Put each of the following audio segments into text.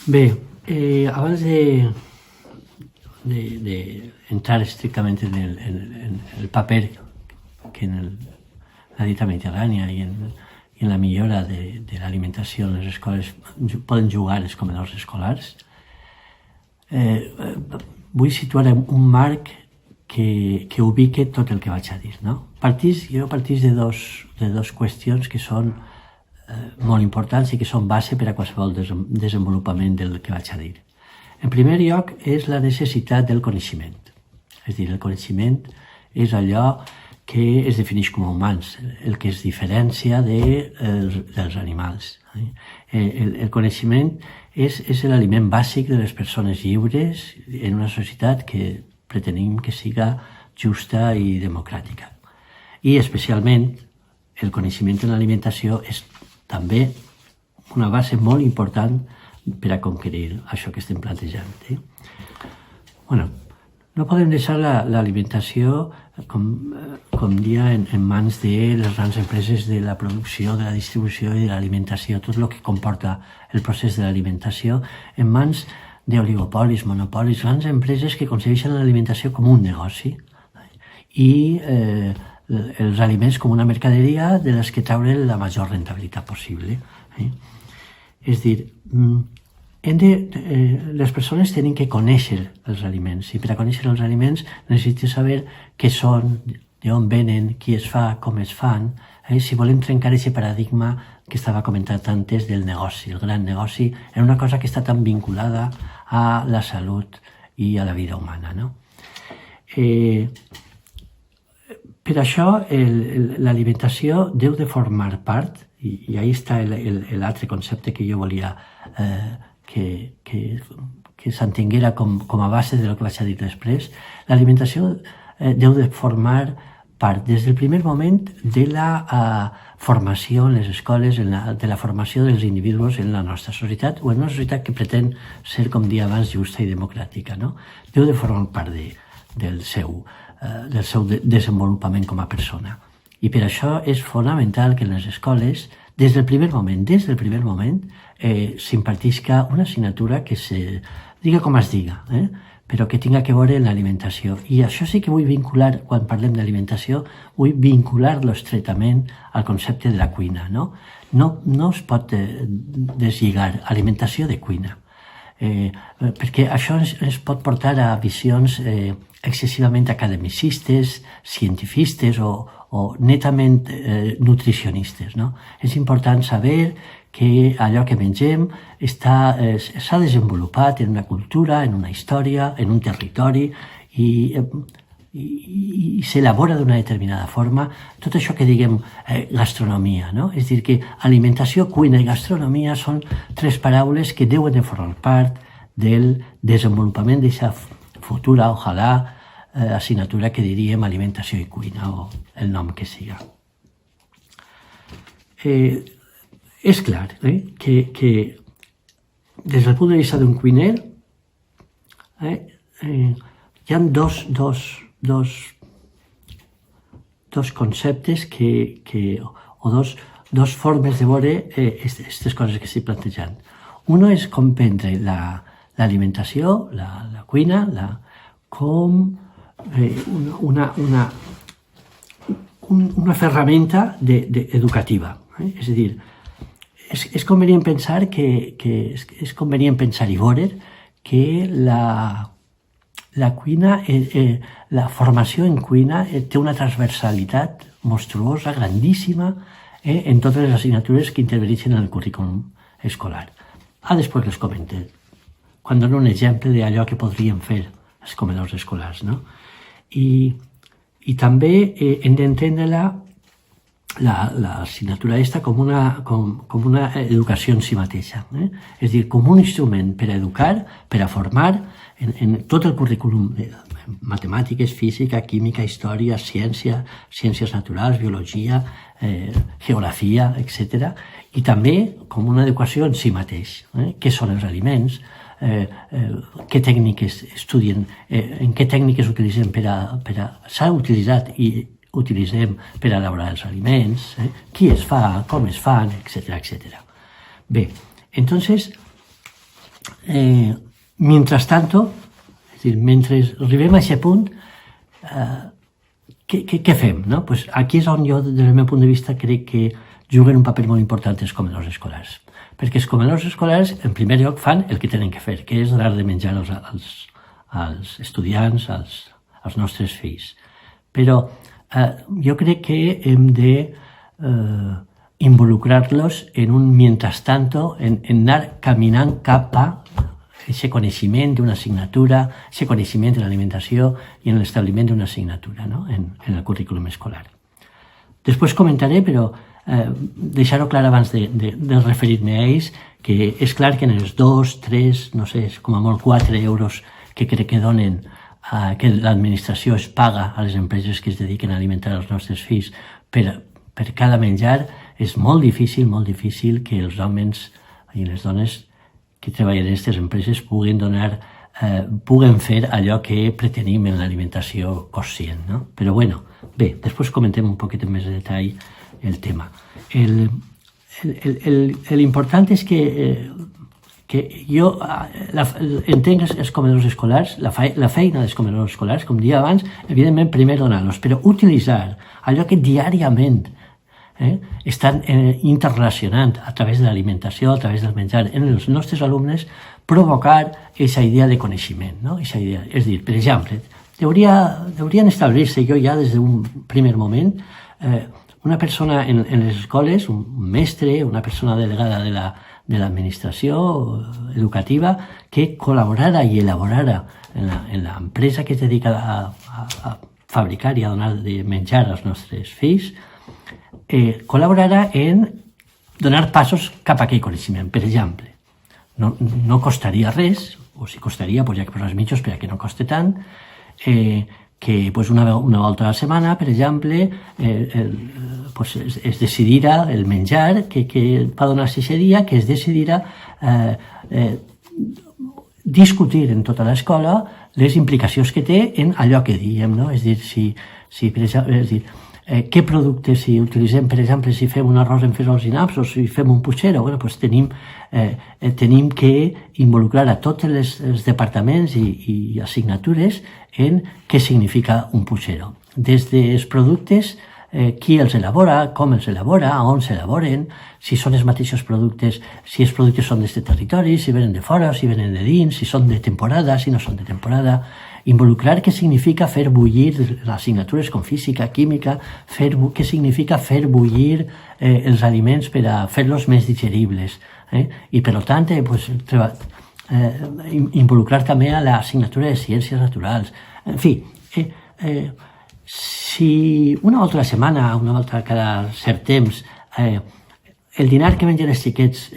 Bé, abans de entrar estrictament en el paper que en la dieta mediterrània i en la millora de l'alimentació en les escoles poden jugar els comedors escolars, vull situar un marc que ubique tot el que vaig a dir. No? Jo partís de dos qüestions que són molt importants i que són base per a qualsevol desenvolupament del que vaig a dir. En primer lloc, és la necessitat del coneixement. És a dir, el coneixement és allò que es defineix com a humans, el que es diferencia dels animals. El coneixement és l'aliment bàsic de les persones lliures en una societat que pretenim que siga justa i democràtica. I especialment el coneixement en l'alimentació és també una base molt important per a conquerir això que estem plantejant. No podem deixar l'alimentació, com dia, en mans de les grans empreses de la producció, de la distribució i de l'alimentació, tot el que comporta el procés de l'alimentació, en mans d'oligopolis, monopolis, grans empreses que concebeixen l'alimentació com un negoci i els aliments com una mercaderia de les que treure la major rentabilitat possible. És a dir, les persones tenen que conèixer els aliments i per a conèixer els aliments necessiten saber què són, d'on venen, qui es fa, com es fan, si volem trencar aquest paradigma que estava comentant antes del negoci, el gran negoci, en una cosa que està tan vinculada a la salut i a la vida humana. Per això l'alimentació deu de formar part, i ahí està l'altre concepte que jo volia que s'entenguera com a base del que vaig a dir després, l'alimentació deu de formar part des del primer moment de la formació en les escoles, de la formació dels individus en la nostra societat o en una societat que pretén ser, com dia abans, justa i democràtica. Deu de formar part del seu desenvolupament com a persona. I per això és fonamental que en les escoles, des del primer moment, s'impartisca una assignatura que se diga com es diga, però que tinga que veure en l'alimentació. I això sí que vull vincular, quan parlem d'alimentació, vull vincular-lo estretament al concepte de la cuina. No es pot deslligar alimentació de cuina, perquè això ens pot portar a visions excessivament academicistes, cientifistes o netament nutricionistes. És important saber que allò que mengem s'ha desenvolupat en una cultura, en una història, en un territori i s'elabora d'una determinada forma. Tot això que diguem gastronomia, és a dir, que alimentació, cuina i gastronomia són tres paraules que deuen de formar part del desenvolupament d'aquesta futura, ojalà, assignatura que diríem alimentació i cuina o el nom que siga. És clar que des del punt de vista d'un cuiner hi ha dos conceptes o dos formes de veure aquestes coses que estic plantejant. Un és comprendre l'alimentació, la cuina, com una ferramenta educativa. És a dir, és convenient pensar és convenient pensar i veure que la cuina, la formació en cuina té una transversalitat monstruosa, grandíssima, en totes les assignatures que interveneixen en el currículum escolar. Després les comentem, quan dono un exemple d'allò que podríem fer els comedors escolars. I també hem d'entendre l'assignatura aquesta com una educació en si mateixa. És a dir, com un instrument per a educar, per a formar en tot el currículum de matemàtiques, física, química, història, ciència, ciències naturals, biologia, geografia, etc. I també com una educació en si mateix. Què són els aliments? Què tècniques estudien, en què tècniques utilitzem s'ha utilitzat i utilitzem per a elaborar els aliments, qui es fa, com es fan, etc. Bé, entonces, Mientras tanto, és dir, mentre arribem a aquest punt, què fem? No? Pues aquí és on jo, des del meu punt de vista, crec que juguen un paper molt important els comedors escolars. Perquè els comedors escolars, en primer lloc, fan el que tenen que fer, que és donar de menjar als estudiants, als nostres fills. Però jo crec que hem de involucrar-los en un mientras tanto, en anar caminant cap a aquest coneixement d'una assignatura, aquest coneixement de l'alimentació i en l'establiment d'una assignatura, no? en el currículum escolar. Després comentaré, però deixar-ho clar abans de referir-me a ells, que és clar que en els 2, 3, no sé, com a molt 4 euros que crec que donen, que l'administració es paga a les empreses que es dediquen a alimentar els nostres fills per cada menjar, és molt difícil que els homes i les dones que treballen en aquestes empreses puguen fer allò que pretenim en l'alimentació conscient, no? Però bueno, bé, després comentem un poquet més de detall el tema. L'important és que jo entenc els comedors escolars, la feina dels comedors escolars, com dia abans, evidentment primer donar-los, però utilitzar allò que diàriament estan interrelacionant a través de l'alimentació, a través del menjar en els nostres alumnes, provocar aquesta idea de coneixement, no? És dir, per exemple, deurien establir-se jo ja des d'un primer moment una persona en les escoles, un mestre, una persona delegada de l'administració educativa que col·laborara i elaborara en l'empresa que es dedica a fabricar i a donar de menjar als nostres fills, col·laborarà en donar passos cap a aquell coneixement. Per exemple, no costaria res, o si costaria, ja que posar els mitjos perquè no costi tant, que una volta a la setmana, per exemple, es decidirà el menjar que va donar-se aquest dia, que es decidirà discutir en tota l'escola les implicacions que té en allò que diem, no? És dir, per exemple, què productes, si utilitzem, per exemple, si fem un arròs en fesols i naps o si fem un puchero, doncs tenim que involucrar a tots els departaments i assignatures en què significa un puchero. Des dels productes, qui els elabora, com els elabora, on s'elaboren, si són els mateixos productes, si els productes són d'aquest territori, si venen de fora, si venen de dins, si són de temporada, si no són de temporada. Involucrar què significa fer bullir les assignatures com física, química, què significa fer bullir els aliments per a fer-los més digeribles. I per tant, involucrar també a l'assignatura de ciències naturals. En fi, si una volta a la setmana, una volta cada cert temps, el dinar que mengen els xiquets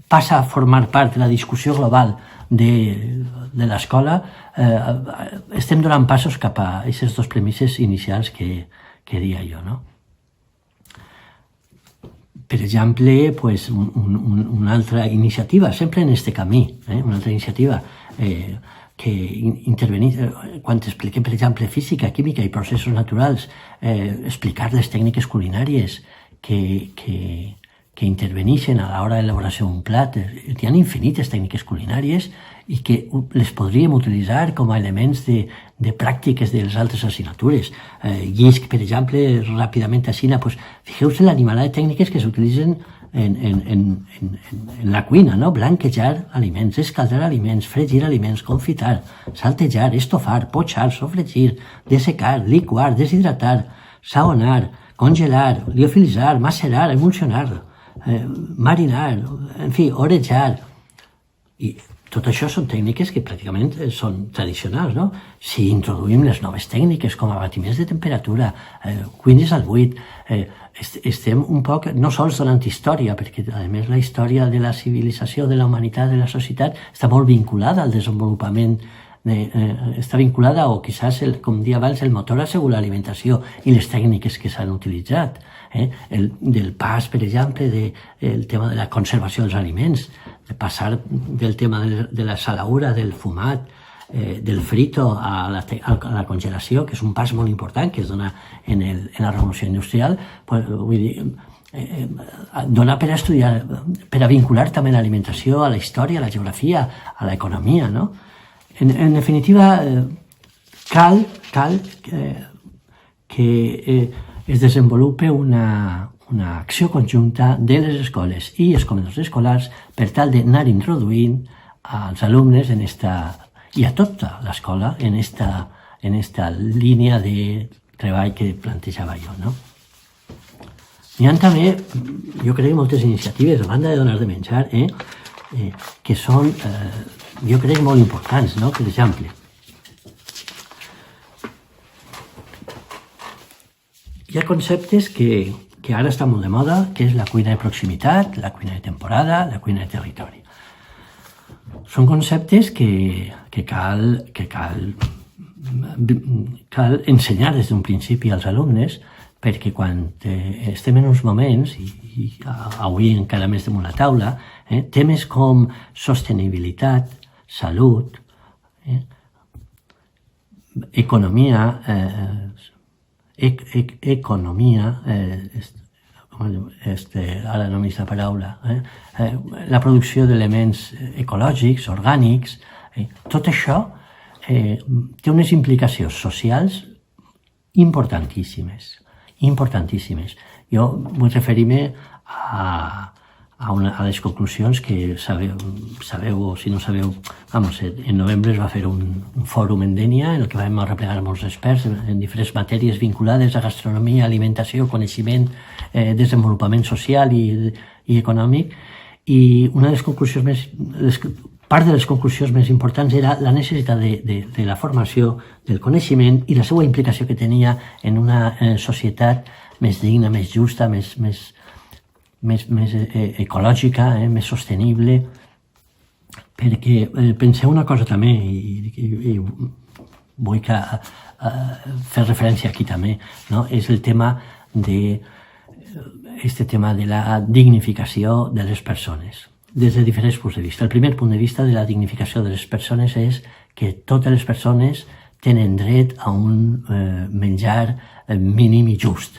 passa a formar part de la discussió global de l'escola, estem donant passos cap a aquestes dues premisses inicials que deia jo, no? Per exemple, una altra iniciativa, sempre en aquest camí, una altra iniciativa que intervenir, quan expliquem, per exemple, física, química i processos naturals, explicar les tècniques culinàries que interveneixen a l'hora de l'elaboració d'un plat. Hi ha infinites tècniques culinàries i que les podríem utilitzar com a elements de pràctiques de les altres assignatures. Llisc, per exemple, ràpidament així, fixeu-se l'animalada de tècniques que s'utilitzen en la cuina, no? Blanquejar aliments, escaldar aliments, fregir aliments, confitar, saltejar, estofar, potxar, sofregir, dessecar, liquar, deshidratar, saonar, congelar, liofilitzar, macerar, emulsionar, marinar, en fi, orejar. I tot això són tècniques que pràcticament són tradicionals, no? Si introduïm les noves tècniques com abatiments de temperatura, cuines al buit, estem un poc no sols donant història, perquè a més la història de la civilització, de la humanitat, de la societat està molt vinculada al desenvolupament, està vinculada o quizás, com dia abans, el motor ha sigut l'alimentació i les tècniques que s'han utilitzat. Del pas, per exemple, del tema de la conservació dels aliments, de passar del tema de la salaura, del fumat, del frito a la congelació, que és un pas molt important que es dona en la revolució industrial, pues, vull dir, dona per a estudiar, per a vincular també l'alimentació a la història, a la geografia, a l'economia, no? En definitiva, cal que es desenvolupe una acció conjunta de les escoles i els comedors escolars per tal d'anar introduint als alumnes i a tota l'escola en esta línia de treball que plantejava jo, no? Hi ha també, jo crec, moltes iniciatives, a banda de donar de menjar, que són, jo crec, molt importants, no? Per exemple, hi ha conceptes que ara estan molt de moda, que és la cuina de proximitat, la cuina de temporada, la cuina de territori. Són conceptes que cal ensenyar des d'un principi als alumnes, perquè quan estem en uns moments, i avui encara més damunt la taula, temes com sostenibilitat, salut, economia, ara no m'hi la paraula, la producció d'elements ecològics, orgànics, tot això té unes implicacions socials importantíssimes. Jo vull referir-me a les conclusions que sabeu, o si no sabeu, en novembre es va fer un fòrum en Dénia en el que vam arreplegar molts experts en diferents matèries vinculades a gastronomia, alimentació, coneixement, desenvolupament social i econòmic, i una de les conclusions part de les conclusions més importants era la necessitat de la formació, del coneixement i la seva implicació que tenia en una societat més digna, més justa, més ecològica, més sostenible, perquè penseu una cosa també, i vull fer referència aquí també, és el tema de la dignificació de les persones, des de diferents punts de vista. El primer punt de vista de la dignificació de les persones és que totes les persones tenen dret a un menjar mínim i just.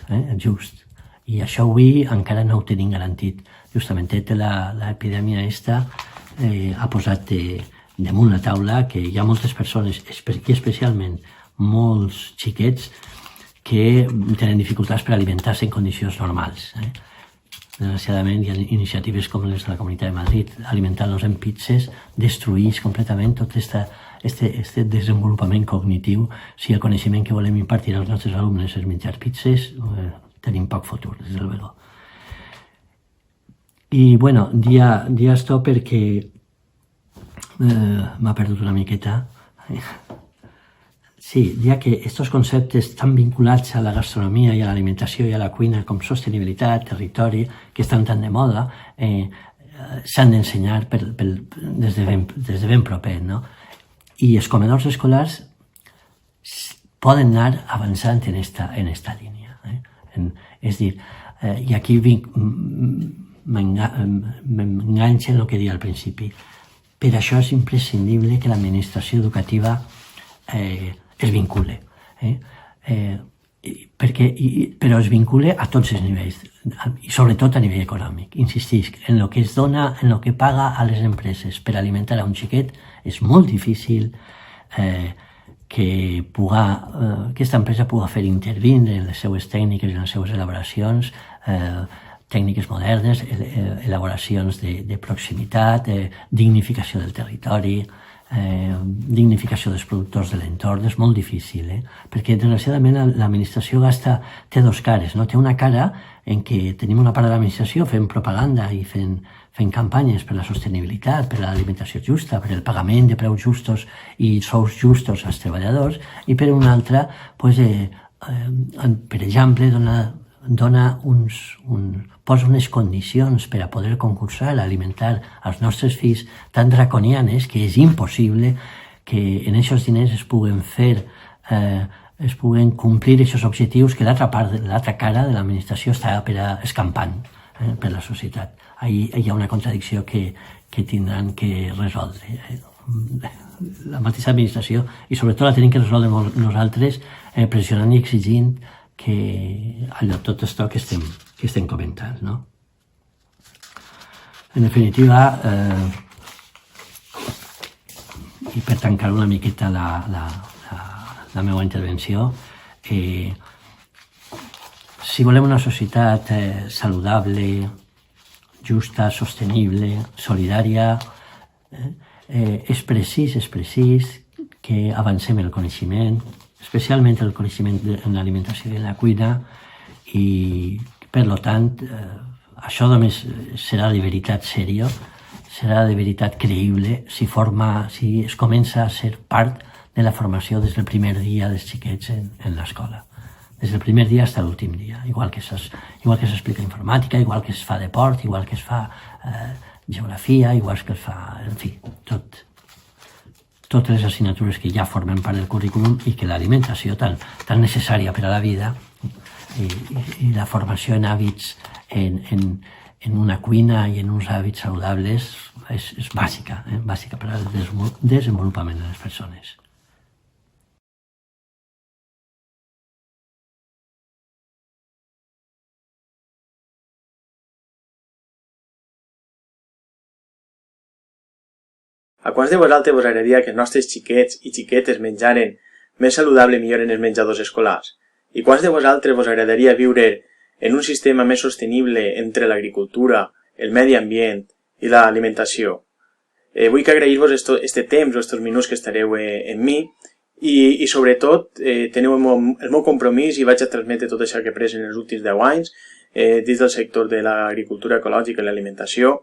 I això avui encara no ho tenim garantit. Justament l'epidèmia aquesta ha posat damunt la taula que hi ha moltes persones, i especialment molts xiquets, que tenen dificultats per alimentar-se en condicions normals. Desgraciadament, hi ha iniciatives com les de la Comunitat de Madrid, alimentant-los en pizzas, destruïts completament tot aquest desenvolupament cognitiu. Si el coneixement que volem impartir als nostres alumnes és menjar pizzas, tenim poc futur, des de luego. I, bueno, dia esto perquè m'ha perdut una miqueta. Sí, ja que aquests conceptes tan vinculats a la gastronomia i a l'alimentació i a la cuina com sostenibilitat, territori, que estan tan de moda, s'han d'ensenyar des de ben proper, no? I els comedors escolars poden anar avançant en esta línia. És dir, i aquí m'enganxa en el que deia al principi. Per això és imprescindible que l'administració educativa es vincule, però es vincule a tots els nivells, i sobretot a nivell econòmic. Insistisc, en el que es dona, en el que paga a les empreses per alimentar a un xiquet, és molt difícil que aquesta empresa pugui fer intervindre en les seues tècniques, en les seues elaboracions, tècniques modernes, elaboracions de proximitat, dignificació del territori, dignificació dels productors de l'entorn. És molt difícil, perquè desgraciadament l'administració té dos cares, no? Té una cara en què tenim una part de l'administració fent propaganda i fent campanyes per la sostenibilitat, per l'alimentació justa, per el pagament de preus justos i sous justos als treballadors, i per una altra, per exemple, posa unes condicions per a poder concursar a alimentar els nostres fills tan draconianes que és impossible que en aquests diners es puguen complir aquests objectius que l'altra cara de l'administració està escampant per la societat. Hi ha una contradicció que tindran que resoldre. la mateixa administració, i sobretot la tenim que resoldre nosaltres pressionant i exigint que allò, tot això que estem comentant, no? En definitiva, i per tancar una miqueta la meva intervenció, si volem una societat saludable, justa, sostenible, solidària, és precís que avancem el coneixement, especialment el coneixement en l'alimentació i en la cuina, i per tant això només serà de veritat seriós, serà de veritat creïble si es comença a ser part de la formació des del primer dia dels xiquets en l'escola. Des del primer dia fins a l'últim dia, igual que s'explica informàtica, igual que es fa deport, igual que es fa geografia, igual que es fa, en fi, totes les assignatures que ja formen part del currículum i que l'alimentació tan necessària per a la vida i la formació en hàbits, en una cuina i en uns hàbits saludables és bàsica per al desenvolupament de les persones. A quants de vosaltres vos agradaria que els nostres xiquets i xiquetes menjaren més saludable i millor en els menjadors escolars? I quants de vosaltres vos agradaria viure en un sistema més sostenible entre l'agricultura, el medi ambient i l'alimentació? Vull que agrair-vos este temps o estos minuts que estareu en mi i sobretot teniu el meu compromís i vaig a transmetre tot això que he après en els últims 10 anys dins del sector de l'agricultura ecològica i l'alimentació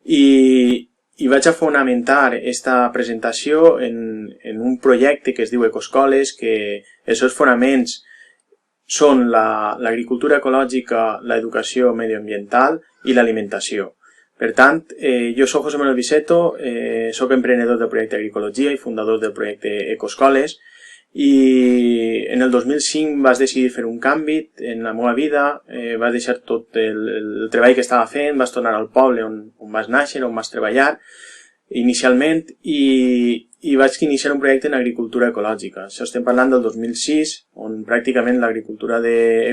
i vaig a fonamentar esta presentació en un projecte que es diu Ecoscoles, que els seus fonaments són l'agricultura ecològica, l'educació medioambiental i l'alimentació. Per tant, jo soc José Manuel Viceto, soc emprenedor del projecte Agricologia i fundador del projecte Ecoscoles, i en el 2005 vas decidir fer un canvi en la meva vida, vas deixar tot el treball que estava fent, vas tornar al poble on vas néixer, on vas treballar inicialment i vaig iniciar un projecte en agricultura ecològica. Això estem parlant del 2006, on pràcticament l'agricultura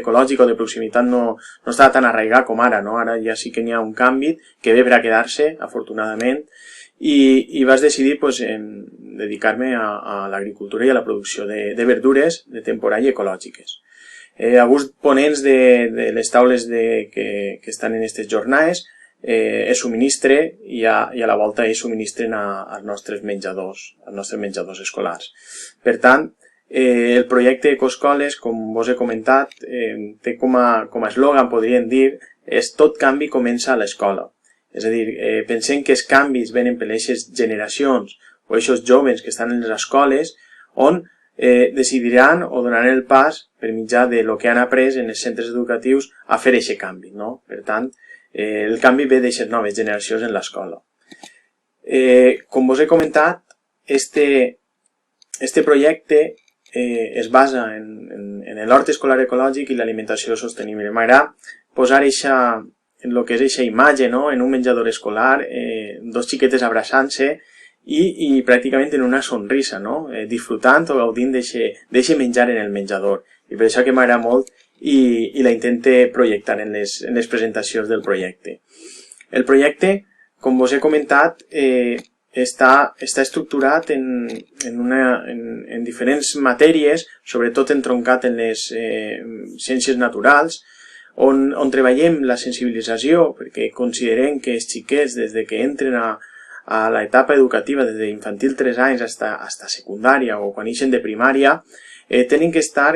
ecològica o de proximitat no estava tan arraigat com ara, no? Ara ja sí que n'hi ha un canvi que ve per a quedar-se, afortunadament, i vaig decidir dedicar-me a l'agricultura i a la producció de verdures de temporada i ecològiques. Alguns ponents de les taules que estan en aquestes jornades subministre i a la volta subministren als nostres menjadors escolars. Per tant, el projecte Ecoscoles, com vos he comentat, té com a eslògan, podríem dir, és tot canvi comença a l'escola. És a dir, pensem que els canvis venen per aquestes generacions o aquests joves que estan en les escoles on decidiran o donaran el pas per mitjà de lo que han après en els centres educatius a fer aquest canvi, no? Per tant, el canvi ve d'aquestes noves generacions en l'escola. Com vos he comentat, este projecte es basa en l'hort escolar ecològic i l'alimentació sostenible. M'agrada posar en el que és aquesta imatge, no? En un menjador escolar, dos xiquetes abraçant-se i pràcticament en una sonrisa, no? Disfrutant o gaudint d'aquest menjar en el menjador. I per això que m'agrada molt i la intente projectar en les presentacions del projecte. El projecte, com vos he comentat, està estructurat en diferents matèries, sobretot entroncat en les ciències naturals, on treballem la sensibilització, perquè considerem que els xiquets, des que entren a l'etapa educativa, des d'infantil 3 anys fins a secundària o quan ixen de primària, tenen que estar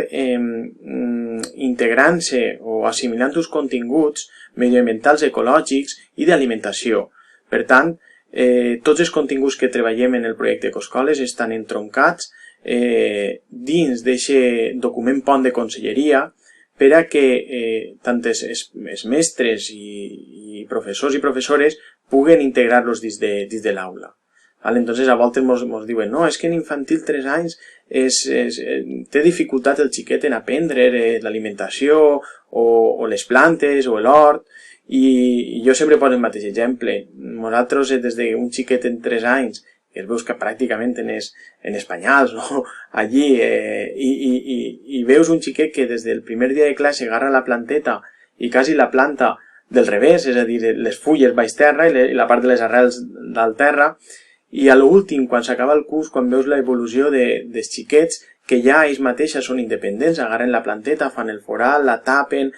integrant-se o assimilant uns continguts medioambientals ecològics i d'alimentació. Per tant, tots els continguts que treballem en el projecte Ecoscoles estan entroncats dins d'aquest document pont de conselleria per a que tant els mestres i professors i professores puguen integrar-los dins de l'aula. Entonces, a voltes ens diuen, no, és que en infantil 3 anys té dificultat el xiquet en aprendre l'alimentació o les plantes o l'hort, i jo sempre poso el mateix exemple. Nosaltres, des d'un xiquet en 3 anys que es veus que pràcticament en espanyals, no? Allí, i veus un xiquet que des del primer dia de classe agarra la planteta i quasi la planta del revés, és a dir, les fulles baix terra i la part de les arrels dalt terra, i a l'últim, quan s'acaba el curs, quan veus l'evolució dels xiquets, que ja ells mateixes són independents, agarren la planteta, fan el forat, la tapen,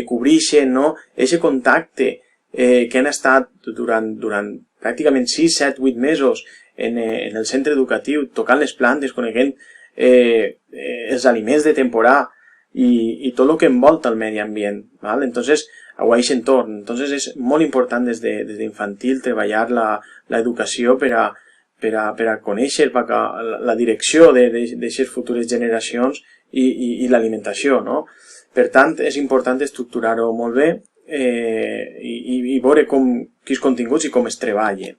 cobrixen, no? Eixe contacte que han estat durant pràcticament 6, 7, 8 mesos en el centre educatiu, tocant les plantes, coneguent els aliments de temporada i tot el que envolta el medi ambient, ¿vale? Entonces, o aquest entorn. Entonces és molt important des d'infantil treballar l'educació per a conèixer la direcció d'aquestes futures generacions i l'alimentació, no? Per tant, és important estructurar-ho molt bé i veure quins continguts i com es treballen.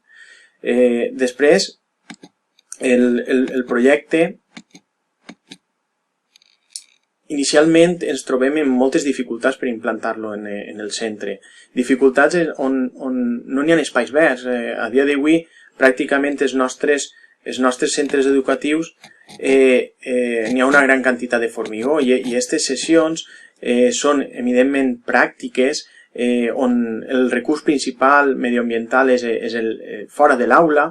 Després, el projecte, inicialment ens trobem amb moltes dificultats per implantar-lo en el centre. Dificultats on no n'hi ha espais verds. A dia d'avui, pràcticament els nostres centres educatius n'hi ha una gran quantitat de formigó i aquestes sessions són evidentment pràctiques on el recurs principal medioambiental és fora de l'aula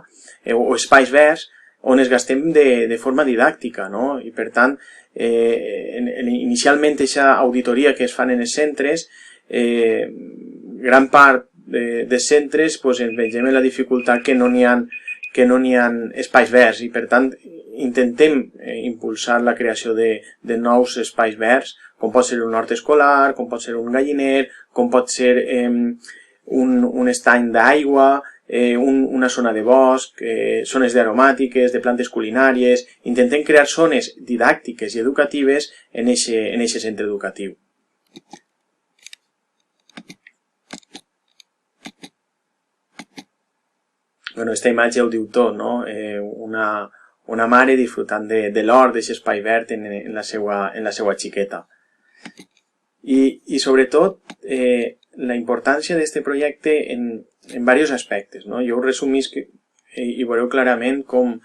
o espais verds on es gastem de forma didàctica, no? I per tant, inicialment aquesta auditoria que es fan en els centres, gran part dels centres ens vegem en la dificultat que no n'hi ha espais verds i per tant intentem impulsar la creació de nous espais verds, com pot ser un hort escolar, com pot ser un galliner, com pot ser un estany d'aigua, una zona de bosc, zones aromàtiques, de plantes culinàries. Intentem crear zones didàctiques i educatives en aquest centre educatiu. Bueno, esta imatge ho diu tot, no? Una mare disfrutant de l'hort, d'aquest espai verd en la seva xiqueta. I sobretot, la importància d'aquest projecte en diversos aspectes, no? Jo ho resumisc i veureu clarament com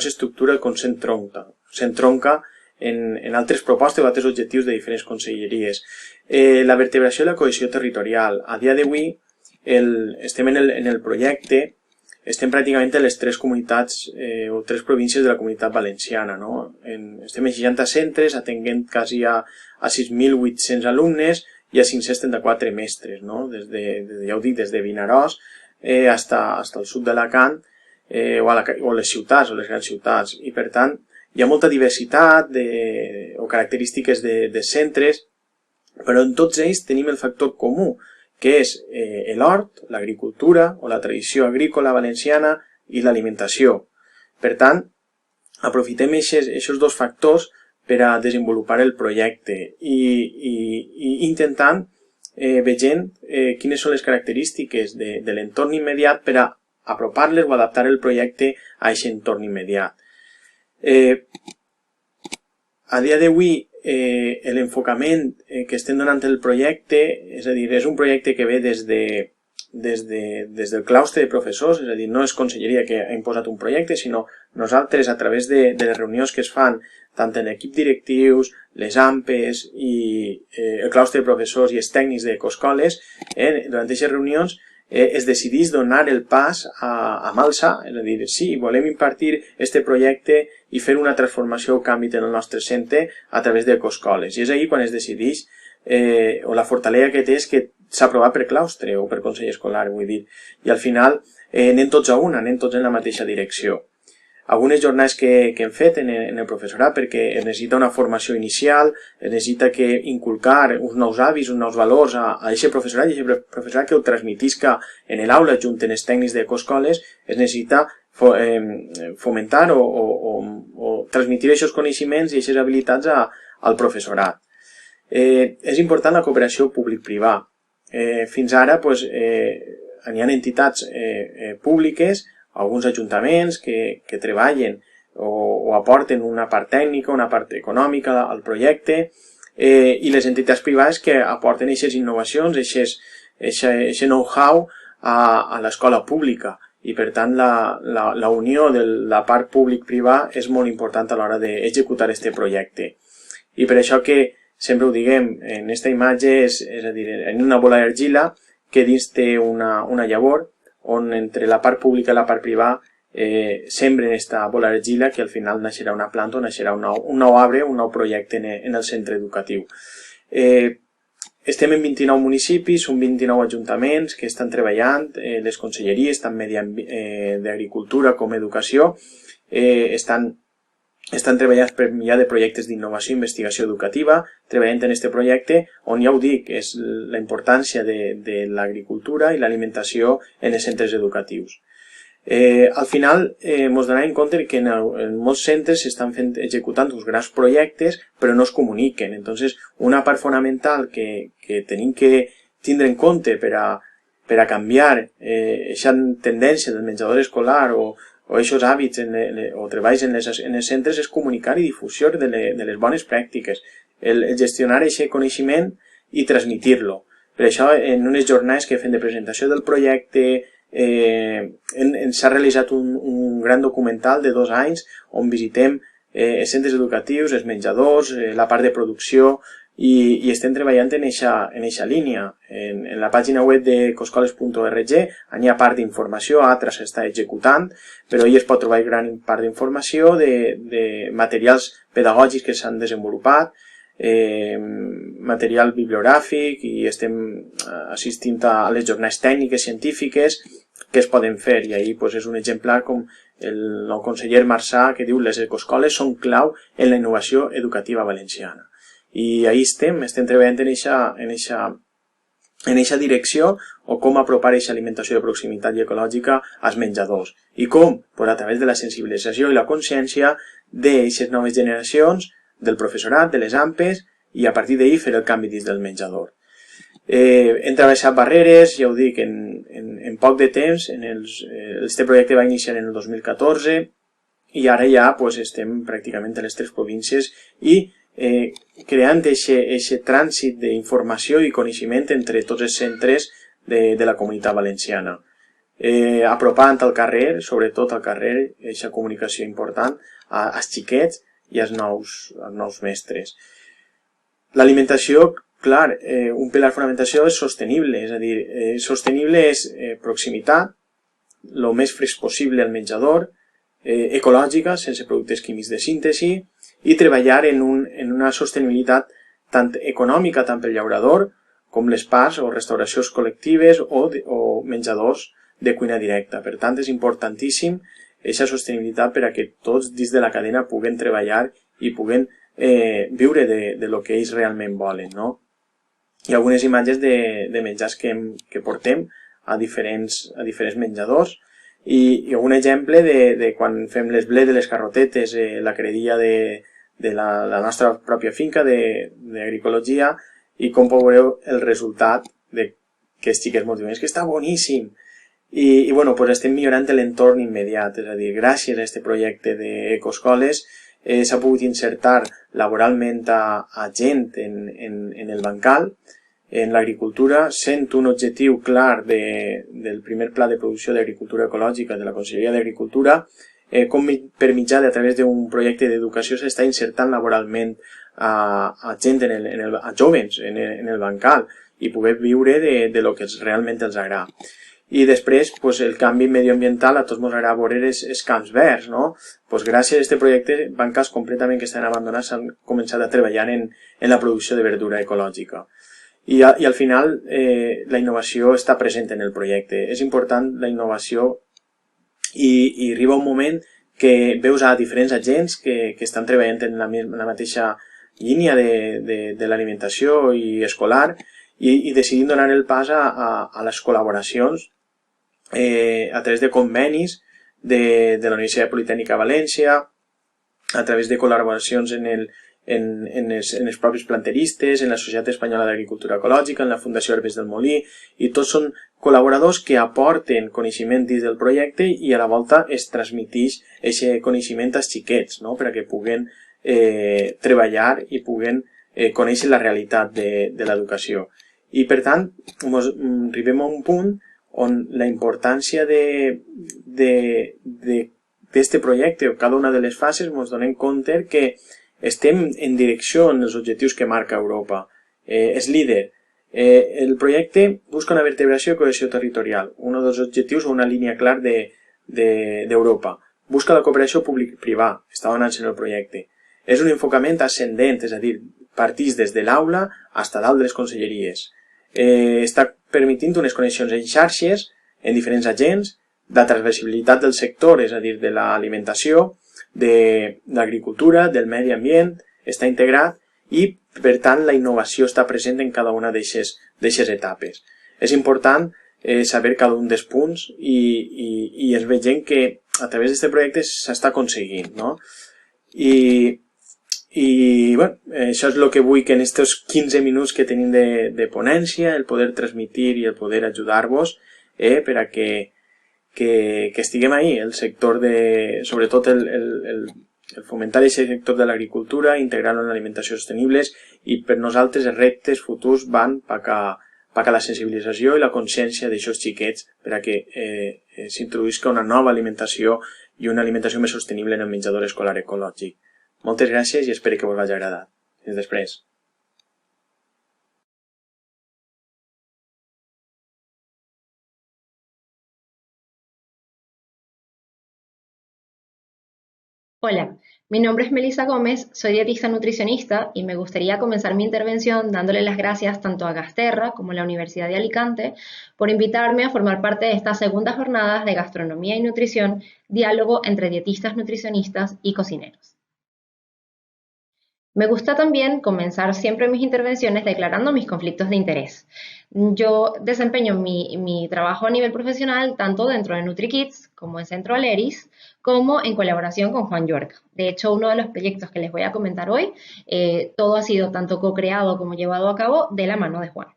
s'estructura, com s'entronca en altres propostes o altres objectius de diferents conselleries. La vertebració i la cohesió territorial. A dia d'avui estem en el projecte, estem pràcticament en les 3 comunitats o 3 províncies de la comunitat valenciana, no? Estem en 60 centres, atenguent quasi a 6.800 alumnes i a 534 mestres, no? Ja ho dic, des de Vinaròs fins al sud d'Alacant o les ciutats, o les grans ciutats. I per tant, hi ha molta diversitat o característiques de centres, però en tots ells tenim el factor comú, que és l'hort, l'agricultura o la tradició agrícola valenciana i l'alimentació. Per tant, aprofitem aquests 2 factors per a desenvolupar el projecte i intentant veient quines són les característiques de l'entorn immediat per a apropar-les o adaptar el projecte a aquest entorn immediat. A dia d'avui, l'enfocament que estem donant el projecte, és a dir, és un projecte que ve des del claustre de professors, és a dir, no és conselleria que ha imposat un projecte, sinó nosaltres, a través de les reunions que es fan tant en equip directius, les AMPES i el claustre de professors i els tècnics d'ecoscoles, durant aquestes reunions es decideix donar el pas a mà alçar, és a dir, sí, volem impartir aquest projecte i fer una transformació o canvi en el nostre centre a través d'ecoscoles. I és ahir quan es decideix, o la fortalesa que té és que s'ha aprovat per claustre o per consell escolar, vull dir, i al final anem tots a una, anem tots en la mateixa direcció. Algunes jornades que hem fet en el professorat perquè es necessita una formació inicial, es necessita inculcar uns nous hàbits, uns nous valors a aquest professorat i aquest professorat que ho transmetisca en l'aula junt amb els tècnics d'ecoscoles, es necessita fomentar o transmetre aquests coneixements i aquestes habilitats al professorat. És important la cooperació públic-privat. Fins ara hi ha entitats públiques, alguns ajuntaments que treballen o aporten una part tècnica, una part econòmica al projecte i les entitats privades que aporten aquestes innovacions, aquest know-how a l'escola pública. i per tant la unió de la part públic-privada és molt important a l'hora d'executar aquest projecte. I per això que sempre ho diguem, en aquesta imatge és a dir, en una bola d'argila que dins té una llavor on entre la part pública i la part privada sembren aquesta bola d'argila que al final naixerà una planta o naixerà un nou arbre, un nou projecte en el centre educatiu. Estem en 29 municipis, són 29 ajuntaments que estan treballant, les conselleries, tant d'Agricultura com Educació, estan treballant per mitjà de projectes d'innovació i investigació educativa, treballant en aquest projecte on, ja ho dic, és la importància de l'agricultura i l'alimentació en els centres educatius. Al final ens donem en compte que en molts centres s'estan executant uns grans projectes però no es comuniquen. Entonces, una part fonamental que tenim que tindre en compte per a canviar aquesta tendència del menjador escolar o aquests hàbits o treballs en els centres és comunicar i difusió de les bones pràctiques, el gestionar aquest coneixement i transmitir-lo. Per això, en unes jornades que fem de presentació del projecte, s'ha realitzat un gran documental de 2 anys on visitem els centres educatius, els menjadors, la part de producció i estem treballant en eixa línia. En la pàgina web de ecoscoles.org hi ha part d'informació, altres s'està executant, però hi es pot trobar gran part d'informació de materials pedagògics que s'han desenvolupat, material bibliogràfic i estem assistint a les jornades tècniques científiques que es poden fer i ahir és un exemplar com el nou conseller Marçà que diu les ecoscoles són clau en la innovació educativa valenciana i ahir estem treballant en eixa direcció o com apropar eixa alimentació de proximitat i ecològica als menjadors i com, a través de la sensibilització i la consciència d'eixes noves generacions del professorat, de les AMPEs i a partir d'ahir fer el canvi dins del menjador. Hem travessat barreres, ja ho dic, en poc de temps, este projecte va iniciar en el 2014 i ara ja estem pràcticament a les 3 províncies i creant aquest trànsit d'informació i coneixement entre tots els centres de la comunitat valenciana. Apropant al carrer, sobretot al carrer, aquesta comunicació important als xiquets i als nous mestres. L'alimentació, clar, un pilar fonamentació és sostenible, és a dir, sostenible és proximitat, el més fresc possible al menjador, ecològica, sense productes químics de síntesi, i treballar en una sostenibilitat tant econòmica, tant pel llaurador, com les parts o restauracions col·lectives o menjadors de cuina directa. Per tant, és importantíssim aquesta sostenibilitat per a que tots dins de la cadena puguen treballar i puguen viure de lo que ells realment volen, no? Hi ha algunes imatges de menjars que portem a diferents menjadors i un exemple de quan fem les ble de les carrotetes, la credilla de la nostra pròpia finca d'agricologia i com veureu el resultat que els xiquets molt diuen, és que està boníssim. I estem millorant l'entorn immediat, és a dir, gràcies a aquest projecte d'ecoscoles s'ha pogut insertar laboralment a gent en el bancal, en l'agricultura, sent un objectiu clar del primer pla de producció d'agricultura ecològica de la Conselleria d'Agricultura, com per mitjà a través d'un projecte d'educació s'està insertant laboralment a gent, a jóvens en el bancal i poder viure de lo que realment els agrada. I després, el canvi medioambiental, a tots ens agrada veure els camps verds, no? Gràcies a aquest projecte, bancals completament que estan abandonats han començat a treballar en la producció de verdura ecològica. I al final, la innovació està present en el projecte. És important la innovació i arriba un moment que veus a diferents agents que estan treballant en la mateixa línia de l'alimentació i escolar i decidim donar el pas a les col·laboracions a través de convenis de la Universitat Politècnica de València, a través de col·laboracions en els propis planteristes, en la Societat Espanyola d'Agricultura Ecològica, en la Fundació Herbes del Molí, i tots són col·laboradors que aporten coneixement dins del projecte i a la volta es transmeteix aquest coneixement als xiquets, no? Per a que puguen treballar i puguen conèixer la realitat de l'educació. I per tant, arribem a un punt on la importància d'este projecte o cada una de les fases ens donem compte que estem en direcció en els objectius que marca Europa. És líder. El projecte busca una vertebració i cohesió territorial, un dels objectius o una línia clara d'Europa. Busca la cooperació públic-privada, està donant-se en el projecte. És un enfocament ascendent, és a dir, partís des de l'aula fins a dalt de les conselleries. Està permitint unes connexions en xarxes, en diferents agents, de transversalitat del sector, és a dir, de l'alimentació, de l'agricultura, del medi ambient, està integrat i, per tant, la innovació està present en cada una d'aquestes etapes. És important saber cada un dels punts i es veiem que a través d'aquest projecte s'està aconseguint, no? I bueno, això és el que vull que en aquests 15 minuts que tenim de ponència, el poder transmitir i el poder ajudar-vos per a que estiguem ahí, el sector sobretot el fomentar aquest sector de l'agricultura, integrar-lo en alimentació sostenibles i per nosaltres els reptes futurs van cap a la sensibilització i la consciència d'aixòs xiquets per a que s'introduïsca una nova alimentació i una alimentació més sostenible en el menjador escolar ecològic. Moltes gràcies i espero que us hagi agradat. Fins després. Hola, mi nombre es Melissa Gómez, soy dietista nutricionista y me gustaría comenzar mi intervención dándole las gracias tanto a Gasterra como a la Universidad de Alicante por invitarme a formar parte de estas segundas jornadas de gastronomía y nutrición, diálogo entre dietistas, nutricionistas y cocineros. Me gusta también comenzar siempre mis intervenciones declarando mis conflictos de interés. Yo desempeño mi trabajo a nivel profesional tanto dentro de NutriKids como en Centro Aleris, como en colaboración con Juan Yorca. De hecho, uno de los proyectos que les voy a comentar hoy, todo ha sido tanto co-creado como llevado a cabo de la mano de Juan.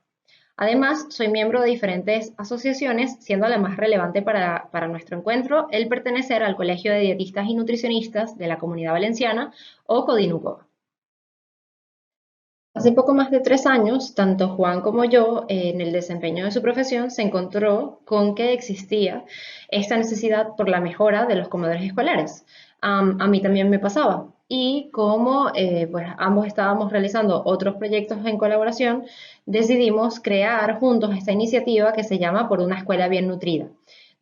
Además, soy miembro de diferentes asociaciones, siendo la más relevante para nuestro encuentro el pertenecer al Colegio de Dietistas y Nutricionistas de la Comunidad Valenciana o Codinucova. Hace poco más de 3 años, tanto Juan como yo, en el desempeño de su profesión, se encontró con que existía esta necesidad por la mejora de los comedores escolares. A mí también me pasaba. Y como pues ambos estábamos realizando otros proyectos en colaboración, decidimos crear juntos esta iniciativa que se llama Por una escuela bien nutrida.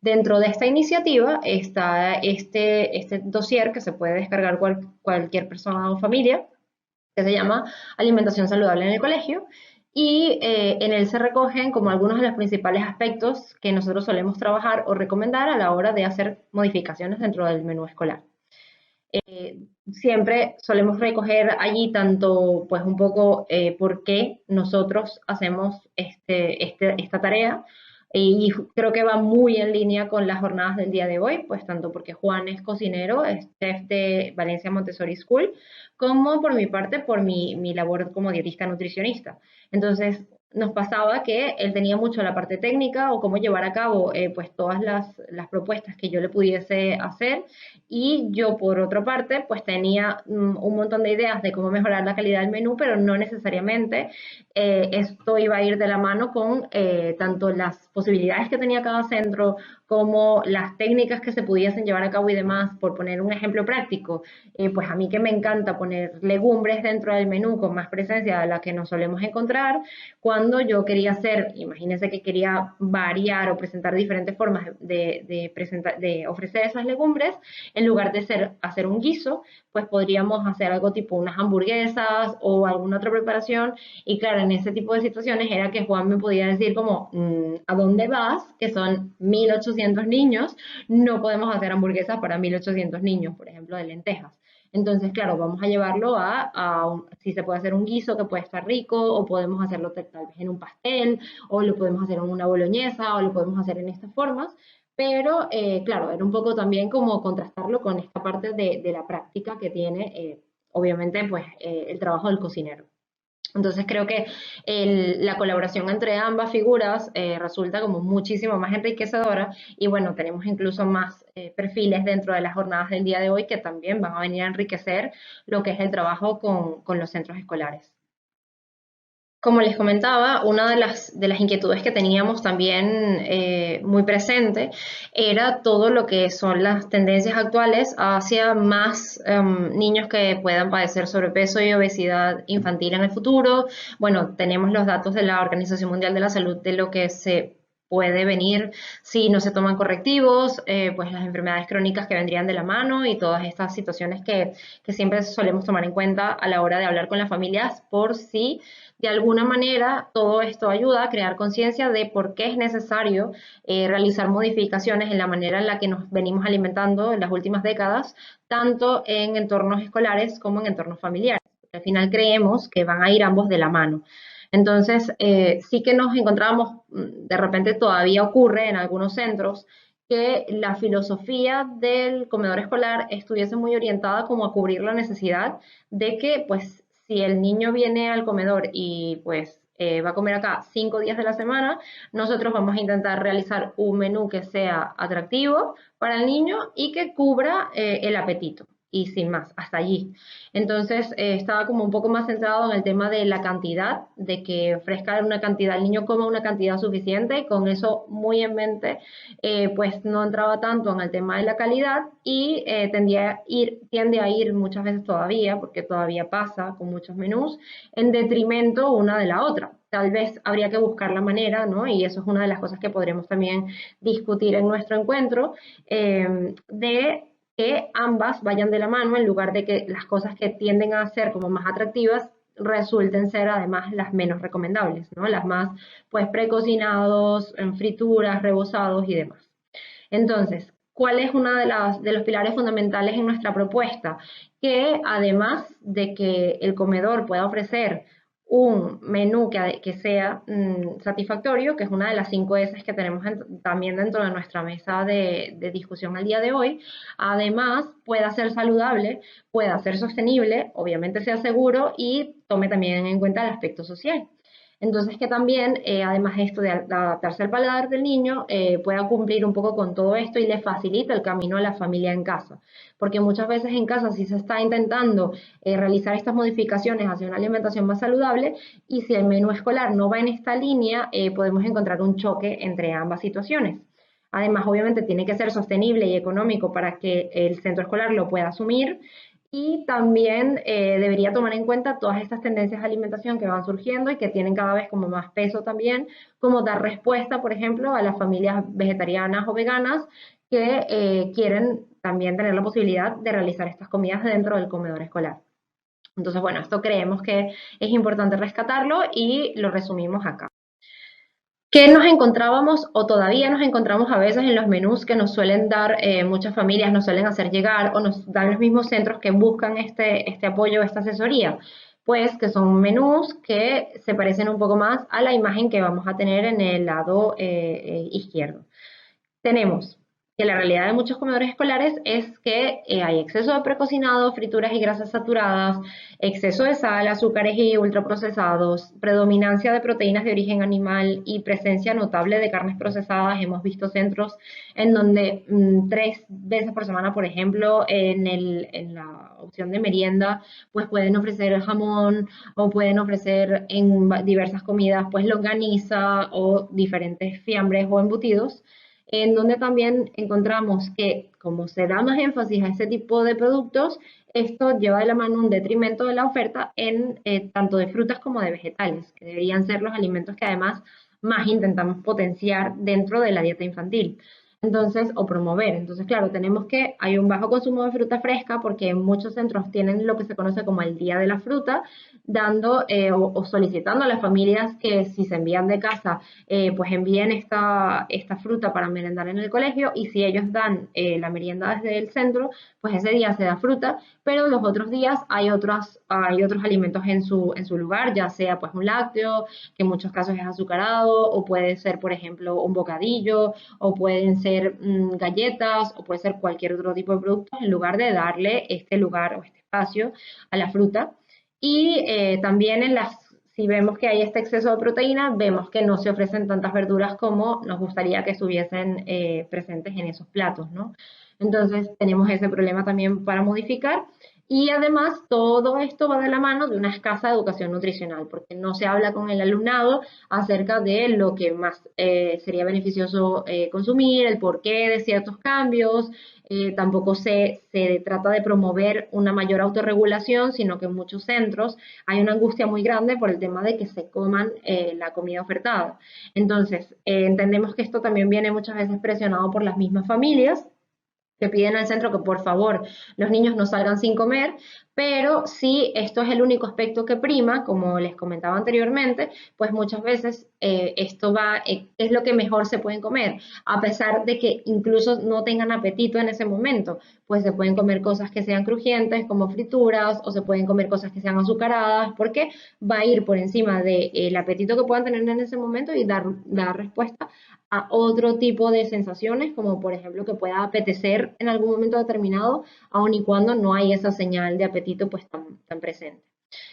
Dentro de esta iniciativa está este dossier que se puede descargar cualquier persona o familia, que se llama Alimentación Saludable en el Colegio, y en él se recogen como algunos de los principales aspectos que nosotros solemos trabajar o recomendar a la hora de hacer modificaciones dentro del menú escolar. Siempre solemos recoger allí tanto, pues un poco por qué nosotros hacemos esta tarea, y creo que va muy en línea con las jornadas del día de hoy, pues tanto porque Juan es cocinero, es chef de Valencia Montessori School, como por mi parte, por mi labor como dietista nutricionista. Entonces, nos pasaba que él tenía mucho la parte técnica o cómo llevar a cabo pues todas las propuestas que yo le pudiese hacer, y yo por otra parte pues tenía un montón de ideas de cómo mejorar la calidad del menú, pero no necesariamente esto iba a ir de la mano con tanto las posibilidades que tenía cada centro como las técnicas que se pudiesen llevar a cabo y demás. Por poner un ejemplo práctico, pues a mí que me encanta poner legumbres dentro del menú con más presencia de la que nos solemos encontrar, cuando yo quería hacer, imagínense que quería variar o presentar diferentes formas de ofrecer esas legumbres, en lugar de hacer un guiso, pues podríamos hacer algo tipo unas hamburguesas o alguna otra preparación. Y claro, en ese tipo de situaciones era que Juan me podía decir como, ¿a dónde vas? Que son 1800 niños, no podemos hacer hamburguesas para 1800 niños, por ejemplo, de lentejas. Entonces, claro, vamos a llevarlo si se puede hacer un guiso que puede estar rico, o podemos hacerlo tal vez en un pastel, o lo podemos hacer en una boloñesa, o lo podemos hacer en estas formas. Pero, claro, era un poco también como contrastarlo con esta parte de la práctica que tiene, obviamente, pues el trabajo del cocinero. Entonces creo que la colaboración entre ambas figuras resulta como muchísimo más enriquecedora, y bueno, tenemos incluso más perfiles dentro de las jornadas del día de hoy que también van a venir a enriquecer lo que es el trabajo con los centros escolares. como les comentaba, una de las inquietudes que teníamos también muy presente era todo lo que son las tendencias actuales hacia más niños que puedan padecer sobrepeso y obesidad infantil en el futuro. Bueno, tenemos los datos de la Organización Mundial de la Salud de lo que se puede venir si no se toman correctivos, pues las enfermedades crónicas que vendrían de la mano y todas estas situaciones que siempre solemos tomar en cuenta a la hora de hablar con las familias por si de alguna manera todo esto ayuda a crear conciencia de por qué es necesario realizar modificaciones en la manera en la que nos venimos alimentando en las últimas décadas, tanto en entornos escolares como en entornos familiares. Al final creemos que van a ir ambos de la mano. Entonces, sí que nos encontrábamos, de repente todavía ocurre en algunos centros, que la filosofía del comedor escolar estuviese muy orientada como a cubrir la necesidad de que, pues, si el niño viene al comedor y pues va a comer acá 5 días de la semana, nosotros vamos a intentar realizar un menú que sea atractivo para el niño y que cubra el apetito. Y sin más, hasta allí. Entonces, estaba como un poco más centrado en el tema de la cantidad, de que ofrezca una cantidad, el niño coma una cantidad suficiente, con eso muy en mente, pues no entraba tanto en el tema de la calidad y tiende a ir muchas veces todavía, porque todavía pasa con muchos menús, en detrimento una de la otra. Tal vez habría que buscar la manera, ¿no? Y eso es una de las cosas que podremos también discutir en nuestro encuentro, de que ambas vayan de la mano en lugar de que las cosas que tienden a ser como más atractivas resulten ser además las menos recomendables, ¿no? Las más pues precocinados, en frituras, rebozados y demás. Entonces, ¿cuál es una de los pilares fundamentales en nuestra propuesta? Que además de que el comedor pueda ofrecer un menú que sea satisfactorio, que es una de las 5 S que tenemos también dentro de nuestra mesa de discusión al día de hoy, además pueda ser saludable, pueda ser sostenible, obviamente sea seguro y tome también en cuenta el aspecto social. Entonces que también, además esto de adaptarse al paladar del niño, pueda cumplir un poco con todo esto y le facilita el camino a la familia en casa. Porque muchas veces en casa sí se está intentando realizar estas modificaciones hacia una alimentación más saludable y si el menú escolar no va en esta línea, podemos encontrar un choque entre ambas situaciones. Además, obviamente tiene que ser sostenible y económico para que el centro escolar lo pueda asumir y también debería tomar en cuenta todas estas tendencias de alimentación que van surgiendo y que tienen cada vez como más peso también, como dar respuesta, por ejemplo, a las familias vegetarianas o veganas que quieren también tener la posibilidad de realizar estas comidas dentro del comedor escolar. Entonces, bueno, esto creemos que es importante rescatarlo y lo resumimos acá. ¿Qué nos encontrábamos o todavía nos encontramos a veces en los menús que nos suelen dar muchas familias, nos suelen hacer llegar o nos dan los mismos centros que buscan este apoyo, esta asesoría? Pues que son menús que se parecen un poco más a la imagen que vamos a tener en el lado izquierdo. Tenemos que la realidad de muchos comedores escolares es que hay exceso de precocinado, frituras y grasas saturadas, exceso de sal, azúcares y ultraprocesados, predominancia de proteínas de origen animal y presencia notable de carnes procesadas. Hemos visto centros en donde 3 veces por semana, por ejemplo, en la opción de merienda, pues pueden ofrecer jamón o pueden ofrecer en diversas comidas, pues longaniza o diferentes fiambres o embutidos, en donde también encontramos que como se da más énfasis a este tipo de productos, esto lleva de la mano un detrimento de la oferta en tanto de frutas como de vegetales, que deberían ser los alimentos que además más intentamos potenciar dentro de la dieta infantil. Entonces, o promover. Entonces, claro, tenemos que hay un bajo consumo de fruta fresca porque muchos centros tienen lo que se conoce como el Día de la Fruta, dando o solicitando a las familias que si se envían de casa, pues envíen esta fruta para merendar en el colegio y si ellos dan la merienda desde el centro, pues ese día se da fruta, pero los otros días hay otros alimentos en su lugar, ya sea pues un lácteo, que en muchos casos es azucarado, o puede ser, por ejemplo, un bocadillo, o pueden ser galletas, o puede ser cualquier otro tipo de productos, en lugar de darle este lugar o este espacio a la fruta. Y también si vemos que hay este exceso de proteína, vemos que no se ofrecen tantas verduras como nos gustaría que estuviesen presentes en esos platos, ¿no? Entonces tenemos ese problema también para modificar. Y además todo esto va de la mano de una escasa educación nutricional, porque no se habla con el alumnado acerca de lo que más sería beneficioso consumir, el porqué de ciertos cambios. Tampoco se trata de promover una mayor autorregulación, sino que en muchos centros hay una angustia muy grande por el tema de que se coman la comida ofertada. Entonces, entendemos que esto también viene muchas veces presionado por las mismas familias, que piden al centro que por favor los niños no salgan sin comer, pero si esto es el único aspecto que prima, como les comentaba anteriormente, pues muchas veces es lo que mejor se pueden comer, a pesar de que incluso no tengan apetito en ese momento, pues se pueden comer cosas que sean crujientes como frituras, o se pueden comer cosas que sean azucaradas, porque va a ir por encima del apetito que puedan tener en ese momento y dar respuesta a otro tipo de sensaciones, como por ejemplo que pueda apetecer en algún momento determinado, aun y cuando no hay esa señal de apetito pues tan presente.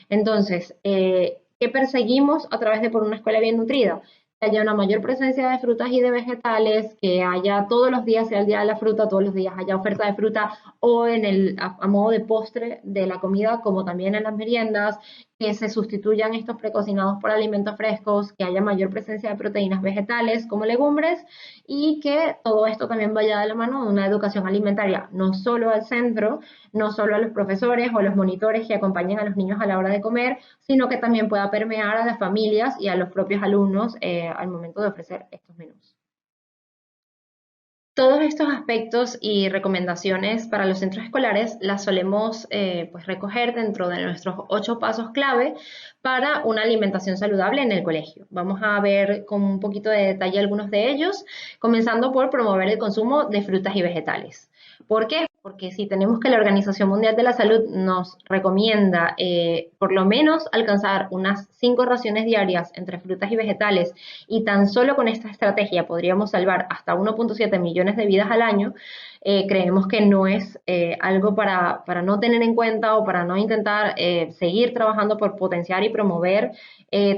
Entonces, ¿qué perseguimos a través de Por una Escuela Bien Nutrida? Que haya una mayor presencia de frutas y de vegetales, que haya todos los días, sea el día de la fruta, todos los días haya oferta de fruta o a modo de postre de la comida, como también en las meriendas, que se sustituyan estos precocinados por alimentos frescos, que haya mayor presencia de proteínas vegetales como legumbres, y que todo esto también vaya de la mano de una educación alimentaria, no solo al centro, no solo a los profesores o los monitores que acompañen a los niños a la hora de comer, sino que también pueda permear a las familias y a los propios alumnos al momento de ofrecer estos menús. Todos estos aspectos y recomendaciones para los centros escolares las solemos pues recoger dentro de nuestros 8 pasos clave para una alimentación saludable en el colegio. Vamos a ver con un poquito de detalle algunos de ellos, comenzando por promover el consumo de frutas y vegetales. ¿Por qué? Porque si tenemos que la Organización Mundial de la Salud nos recomienda por lo menos alcanzar unas 5 raciones diarias entre frutas y vegetales, y tan solo con esta estrategia podríamos salvar hasta 1.7 millones de vidas al año, creemos que no es algo para no tener en cuenta o para no intentar seguir trabajando por potenciar y promover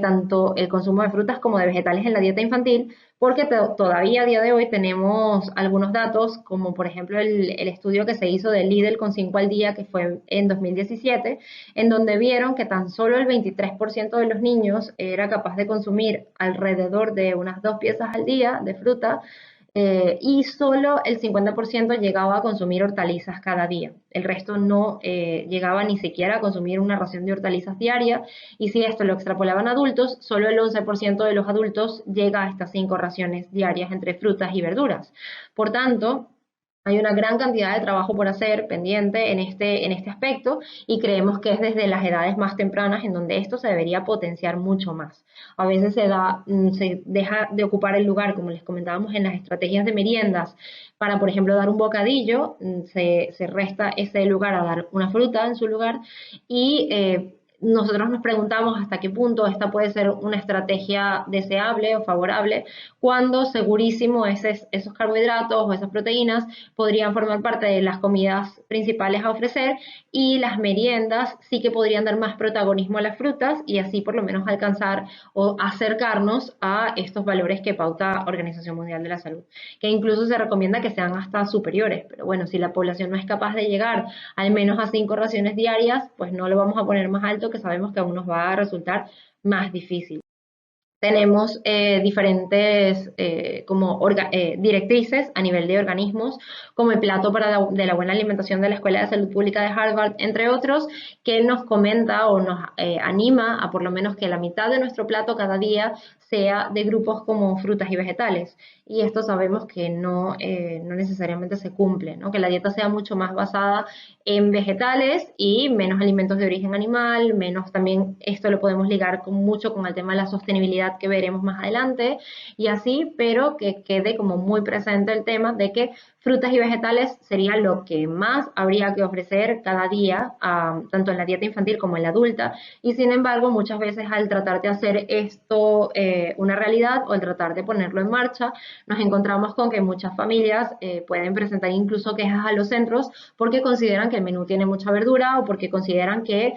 tanto el consumo de frutas como de vegetales en la dieta infantil, porque todavía a día de hoy tenemos algunos datos, como por ejemplo el estudio que se hizo del Lidl con 5 al día, que fue en 2017, en donde vieron que tan solo el 23% de los niños era capaz de consumir alrededor de unas 2 piezas al día de fruta, y solo el 50% llegaba a consumir hortalizas cada día. El resto no llegaba ni siquiera a consumir una ración de hortalizas diaria, y si esto lo extrapolaban a adultos, solo el 11% de los adultos llega a estas 5 raciones diarias entre frutas y verduras. Por tanto, hay una gran cantidad de trabajo por hacer pendiente en este aspecto, y creemos que es desde las edades más tempranas en donde esto se debería potenciar mucho más. A veces se deja de ocupar el lugar, como les comentábamos, en las estrategias de meriendas para, por ejemplo, dar un bocadillo, se resta ese lugar a dar una fruta en su lugar, y nosotros nos preguntamos hasta qué punto esta puede ser una estrategia deseable o favorable, cuando segurísimo esos carbohidratos o esas proteínas podrían formar parte de las comidas principales a ofrecer, y las meriendas sí que podrían dar más protagonismo a las frutas, y así por lo menos alcanzar o acercarnos a estos valores que pauta Organización Mundial de la Salud, que incluso se recomienda que sean hasta superiores. Pero bueno, si la población no es capaz de llegar al menos a 5 raciones diarias, pues no lo vamos a poner más alto, que sabemos que aún nos va a resultar más difícil. Tenemos diferentes directrices a nivel de organismos, como el Plato de la Buena Alimentación de la Escuela de Salud Pública de Harvard, entre otros, que nos comenta o nos anima a por lo menos que la mitad de nuestro plato cada día sea de grupos como frutas y vegetales. Y esto sabemos que no necesariamente se cumple, ¿no? Que la dieta sea mucho más basada en vegetales y menos alimentos de origen animal, menos también, esto lo podemos ligar mucho con el tema de la sostenibilidad que veremos más adelante, y así, pero que quede como muy presente el tema de que frutas y vegetales sería lo que más habría que ofrecer cada día, tanto en la dieta infantil como en la adulta, y sin embargo muchas veces al tratar de hacer esto una realidad, o al tratar de ponerlo en marcha, nos encontramos con que muchas familias pueden presentar incluso quejas a los centros porque consideran que el menú tiene mucha verdura, o porque consideran que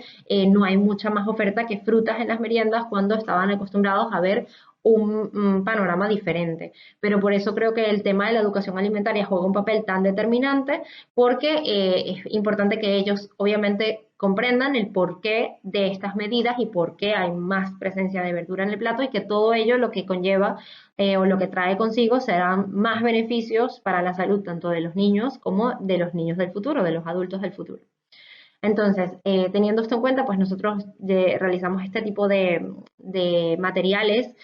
no hay mucha más oferta que frutas en las meriendas, cuando estaban acostumbrados a ver un panorama diferente. Pero por eso creo que el tema de la educación alimentaria juega un papel tan determinante, porque es importante que ellos obviamente comprendan el porqué de estas medidas y por qué hay más presencia de verdura en el plato, y que todo ello lo que conlleva o lo que trae consigo serán más beneficios para la salud tanto de los niños como de los niños del futuro, de los adultos del futuro. Entonces, teniendo esto en cuenta, pues nosotros realizamos este tipo de materiales,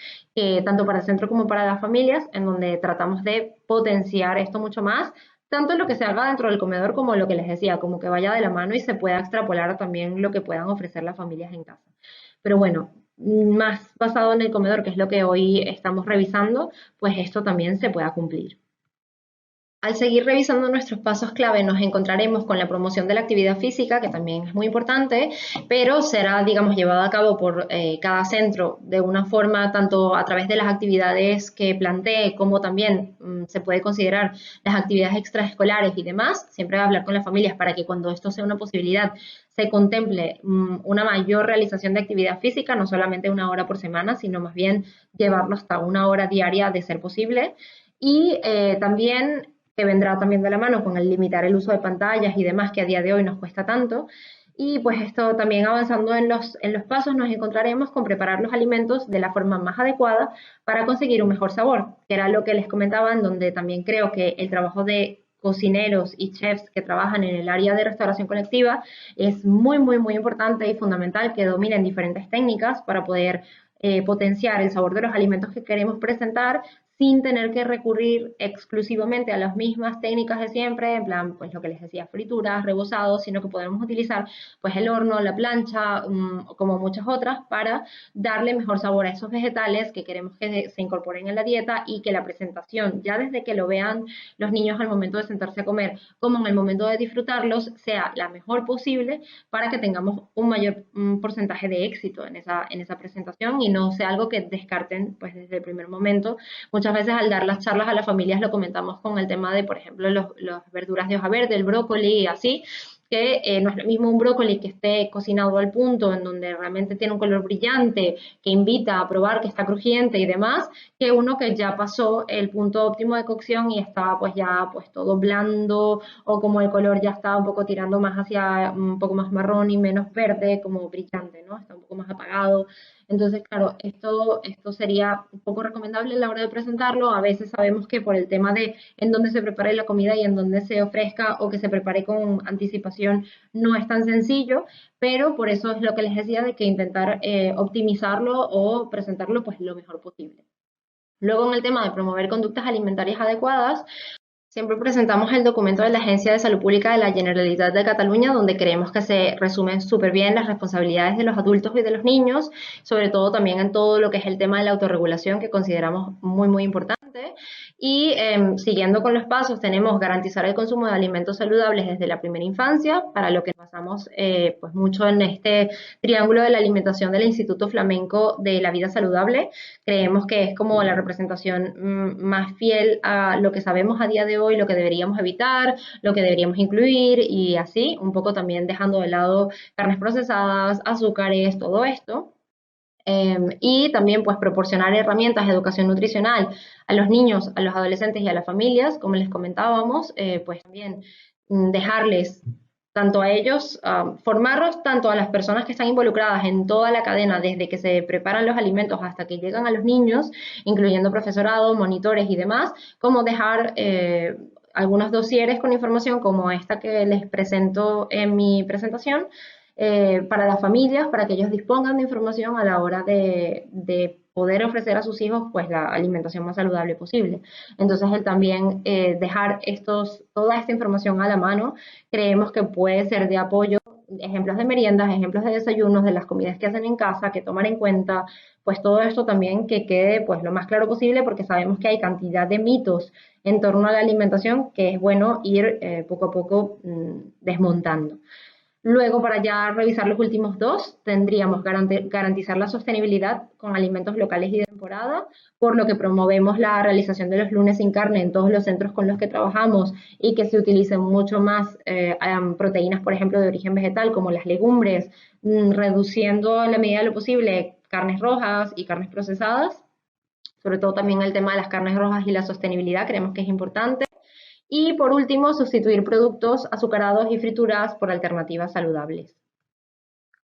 tanto para el centro como para las familias, en donde tratamos de potenciar esto mucho más, tanto en lo que se haga dentro del comedor como lo que les decía, como que vaya de la mano y se pueda extrapolar también lo que puedan ofrecer las familias en casa. Pero bueno, más basado en el comedor, que es lo que hoy estamos revisando, pues esto también se pueda cumplir. Al seguir revisando nuestros pasos clave, nos encontraremos con la promoción de la actividad física, que también es muy importante, pero será, digamos, llevada a cabo por cada centro de una forma, tanto a través de las actividades que plantee, como también se puede considerar las actividades extraescolares y demás. Siempre hablar con las familias para que cuando esto sea una posibilidad, se contemple una mayor realización de actividad física, no solamente 1 hora por semana, sino más bien llevarlo hasta 1 hora diaria de ser posible. Y también que vendrá también de la mano con el limitar el uso de pantallas y demás, que a día de hoy nos cuesta tanto. Y pues esto también, avanzando en los pasos, nos encontraremos con preparar los alimentos de la forma más adecuada para conseguir un mejor sabor, que era lo que les comentaba, en donde también creo que el trabajo de cocineros y chefs que trabajan en el área de restauración colectiva es muy, muy, muy importante y fundamental, que dominen diferentes técnicas para poder potenciar el sabor de los alimentos que queremos presentar, sin tener que recurrir exclusivamente a las mismas técnicas de siempre, en plan, pues lo que les decía, frituras, rebozados, sino que podemos utilizar pues el horno, la plancha, como muchas otras, para darle mejor sabor a esos vegetales que queremos que se incorporen en la dieta, y que la presentación, ya desde que lo vean los niños al momento de sentarse a comer, como en el momento de disfrutarlos, sea la mejor posible, para que tengamos un mayor porcentaje de éxito en esa presentación, y no sea algo que descarten pues desde el primer momento. Muchas veces al dar las charlas a las familias lo comentamos con el tema de, por ejemplo, las verduras de hoja verde, el brócoli y así, que no es lo mismo un brócoli que esté cocinado al punto, en donde realmente tiene un color brillante, que invita a probar, que está crujiente y demás, que uno que ya pasó el punto óptimo de cocción y está pues ya pues todo blando, o como el color ya está un poco tirando más hacia un poco más marrón y menos verde, como brillante, ¿no? Está un poco más apagado. Entonces, claro, esto sería un poco recomendable a la hora de presentarlo. A veces sabemos que por el tema de en dónde se prepare la comida y en dónde se ofrezca, o que se prepare con anticipación, no es tan sencillo, pero por eso es lo que les decía, de que intentar optimizarlo o presentarlo pues lo mejor posible. Luego, en el tema de promover conductas alimentarias adecuadas, siempre presentamos el documento de la Agencia de Salud Pública de la Generalitat de Cataluña, donde creemos que se resumen súper bien las responsabilidades de los adultos y de los niños, sobre todo también en todo lo que es el tema de la autorregulación, que consideramos muy, muy importante. Y siguiendo con los pasos, tenemos garantizar el consumo de alimentos saludables desde la primera infancia, para lo que nos basamos pues mucho en este triángulo de la alimentación del Instituto Flamenco de la Vida Saludable. Creemos que es como la representación más fiel a lo que sabemos a día de hoy, lo que deberíamos evitar, lo que deberíamos incluir, y así, un poco también dejando de lado carnes procesadas, azúcares, todo esto. Y también pues proporcionar herramientas de educación nutricional a los niños, a los adolescentes y a las familias, como les comentábamos, pues también dejarles tanto a ellos, formarlos tanto a las personas que están involucradas en toda la cadena, desde que se preparan los alimentos hasta que llegan a los niños, incluyendo profesorado, monitores y demás, como dejar algunos dosieres con información como esta que les presento en mi presentación, para las familias, para que ellos dispongan de información a la hora de poder ofrecer a sus hijos pues la alimentación más saludable posible. Entonces, el también dejar toda esta información a la mano, creemos que puede ser de apoyo. Ejemplos de meriendas, ejemplos de desayunos, de las comidas que hacen en casa, que tomar en cuenta, pues todo esto también que quede pues lo más claro posible, porque sabemos que hay cantidad de mitos en torno a la alimentación que es bueno ir poco a poco desmontando. Luego, para ya revisar los últimos dos, tendríamos garantizar la sostenibilidad con alimentos locales y de temporada, por lo que promovemos la realización de los lunes sin carne en todos los centros con los que trabajamos, y que se utilicen mucho más proteínas, por ejemplo, de origen vegetal, como las legumbres, reduciendo en la medida de lo posible carnes rojas y carnes procesadas. sobre todo también el tema de las carnes rojas y la sostenibilidad, creemos que es importante. Y por último, sustituir productos azucarados y frituras por alternativas saludables.